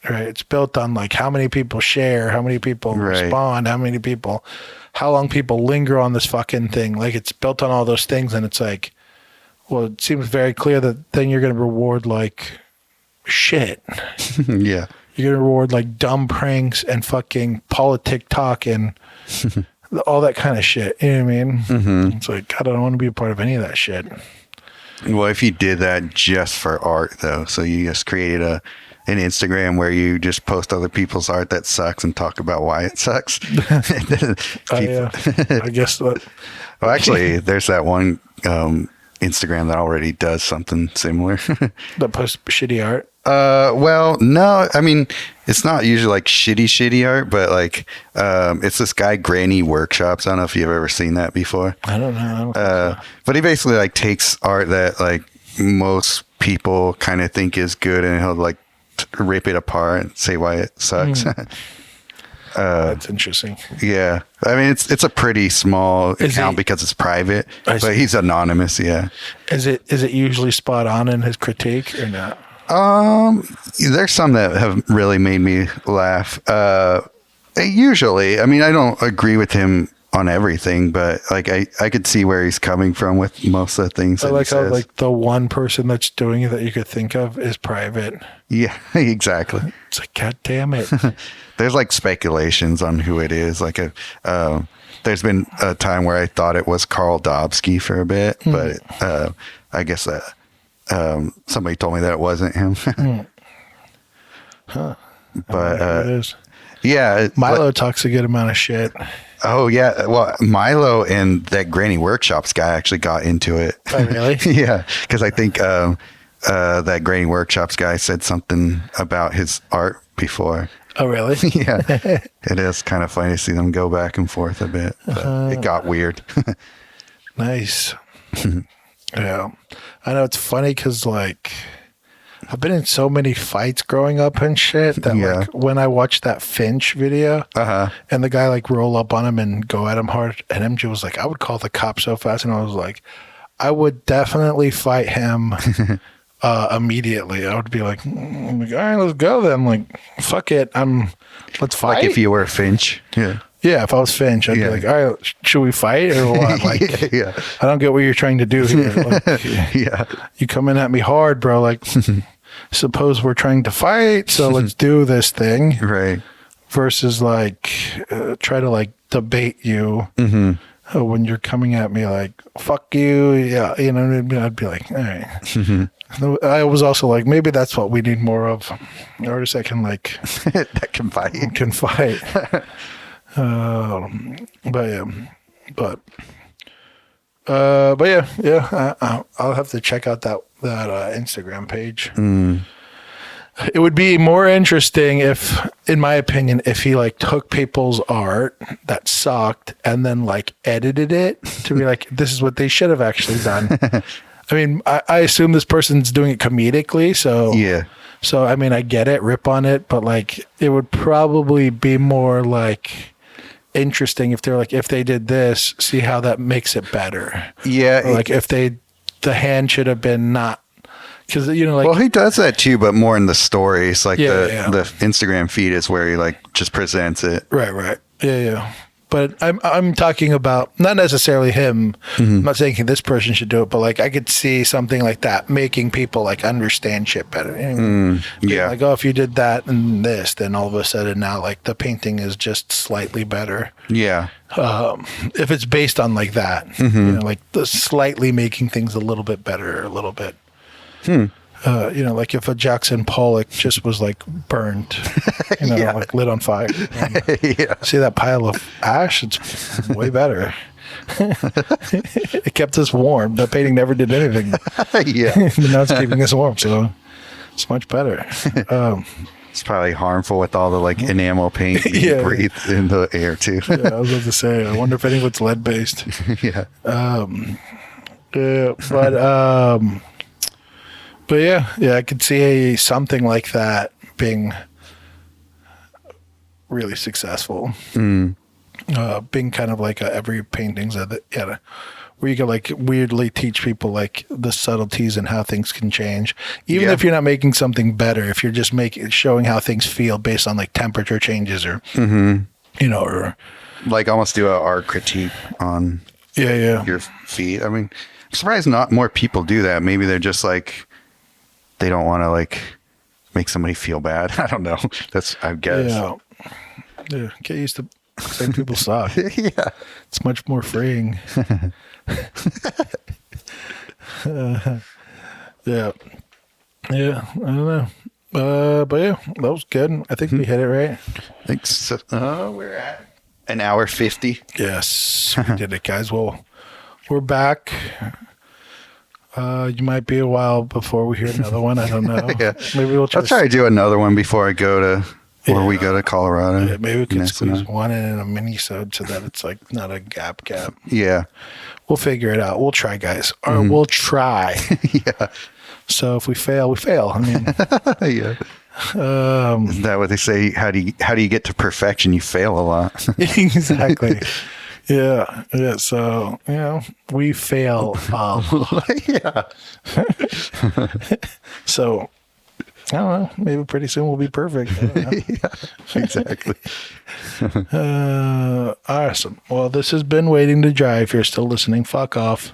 Speaker 1: right? It's built on like how many people share, how many people respond, how long people linger on this fucking thing. Like it's built on all those things. And it's like, well, it seems very clear that then you're going to reward like shit.
Speaker 2: Yeah.
Speaker 1: You're going to reward like dumb pranks and fucking politic talk and all that kind of shit. You know what I mean? Mm-hmm. It's like, God, I don't want to be a part of any of that shit.
Speaker 2: Well, if you did that just for art, though, so you just created an Instagram where you just post other people's art that sucks and talk about why it sucks.
Speaker 1: Yeah. I guess that.
Speaker 2: Well, actually, there's that one Instagram that already does something similar.
Speaker 1: That posts shitty art.
Speaker 2: Well, no, I mean, it's not usually like shitty art, but like, it's this guy, Granny Workshops. I don't know if you've ever seen that before.
Speaker 1: I don't know. I don't think so.
Speaker 2: But he basically like takes art that like most people kind of think is good and he'll like rip it apart and say why it sucks.
Speaker 1: That's interesting.
Speaker 2: Yeah. I mean, it's a pretty small account because it's private, but he's anonymous. Yeah.
Speaker 1: Is it usually spot on in his critique or not?
Speaker 2: There's some that have really made me laugh. Usually, I mean, I don't agree with him on everything, but like I could see where he's coming from with most of the things.
Speaker 1: I like how like the one person that's doing it that you could think of is private.
Speaker 2: Yeah, exactly.
Speaker 1: It's like, God damn it.
Speaker 2: There's like speculations on who it is. Like there's been a time where I thought it was Karl Dobsky for a bit, but I guess that. Somebody told me that it wasn't him.
Speaker 1: Huh.
Speaker 2: But
Speaker 1: it is.
Speaker 2: Yeah,
Speaker 1: Milo talks a good amount of shit.
Speaker 2: Oh yeah, well, Milo and that Granny Workshops guy actually got into it.
Speaker 1: Oh really?
Speaker 2: Yeah, because I think that Granny Workshops guy said something about his art before.
Speaker 1: Oh really?
Speaker 2: Yeah, it is kind of funny to see them go back and forth a bit. But it got weird.
Speaker 1: Nice. Yeah, I know it's funny because like I've been in so many fights growing up and shit that like when I watched that Finch video and the guy like roll up on him and go at him hard, and MJ was like, I would call the cops so fast, and I was like, I would definitely fight him immediately. I would be like, all right, let's go then. Like, fuck it, let's fight.
Speaker 2: Like if you were a Finch,
Speaker 1: Yeah, if I was Finch, I'd be like, all right, should we fight or what? Like, I don't get what you're trying to do here. Like, you coming at me hard, bro. Like, suppose we're trying to fight, so let's do this thing.
Speaker 2: Right.
Speaker 1: Versus like, try to like debate you when you're coming at me like, fuck you. Yeah, I'd be like, all right. I was also like, maybe that's what we need more of. Artists that can like,
Speaker 2: that can fight.
Speaker 1: Can fight. But yeah. I'll have to check out that Instagram page. It would be more interesting if, in my opinion, if he like took people's art that sucked and then like edited it to be like, this is what they should have actually done. I mean, I assume this person's doing it comedically, so
Speaker 2: yeah.
Speaker 1: So I mean, I get it, rip on it, but like, it would probably be more like interesting if they're like, if they did this, see how that makes it better.
Speaker 2: Yeah.
Speaker 1: Or like if the hand should have been not, because like,
Speaker 2: well, he does that too, but more in the stories. Like the Instagram feed is where he like just presents it.
Speaker 1: Right. Yeah. But I'm talking about not necessarily him. I'm not saying this person should do it, but like I could see something like that making people like understand shit better.
Speaker 2: Yeah.
Speaker 1: Like, oh, if you did that and this, then all of a sudden now like the painting is just slightly better.
Speaker 2: Yeah.
Speaker 1: If it's based on like that, like the slightly making things a little bit better, a little bit. Like if a Jackson Pollock just was like burned, like lit on fire. See that pile of ash? It's way better. It kept us warm. The painting never did anything. Now it's keeping us warm, so it's much better.
Speaker 2: It's probably harmful with all the like enamel paint you breathe in the air too.
Speaker 1: I was about to say, I wonder if any of it's lead based. But yeah, I could see something like that being really successful. Being kind of like every paintings of the, yeah, where you can like weirdly teach people like the subtleties and how things can change, even
Speaker 2: Yeah.
Speaker 1: if you're not making something better. If you're just showing how things feel based on like temperature changes or you know, or
Speaker 2: Like almost do a art critique on
Speaker 1: yeah.
Speaker 2: your feet. I mean, I'm surprised not more people do that. Maybe they're just like, they don't want to like make somebody feel bad. I don't know. That's, I guess.
Speaker 1: Yeah. Get used to saying people suck.
Speaker 2: Yeah.
Speaker 1: It's much more freeing. Yeah. I don't know. But yeah, that was good. I think we hit it right.
Speaker 2: Thanks. So, we're at an hour 50.
Speaker 1: Yes, we did it, guys. Well, we're back. You might be a while before we hear another one. I don't know.
Speaker 2: Yeah.
Speaker 1: Maybe we'll
Speaker 2: I'll try to do another one before I go to, or we
Speaker 1: Yeah.
Speaker 2: go to Colorado.
Speaker 1: Yeah, maybe we can
Speaker 2: Next
Speaker 1: squeeze
Speaker 2: one.
Speaker 1: one in a mini-sode so that it's like not a gap.
Speaker 2: Yeah.
Speaker 1: We'll figure it out. We'll try, guys. Or we'll try.
Speaker 2: Yeah.
Speaker 1: So if we fail, we fail. I mean,
Speaker 2: Yeah. Isn't that what they say? How do you get to perfection? You fail a lot.
Speaker 1: exactly. Yeah. So, you know, we fail.
Speaker 2: Yeah.
Speaker 1: So, I don't know. Maybe pretty soon we'll be perfect. I don't know.
Speaker 2: Yeah. Exactly.
Speaker 1: Awesome. Well, this has been Waiting to Dry. If you're still listening, fuck off.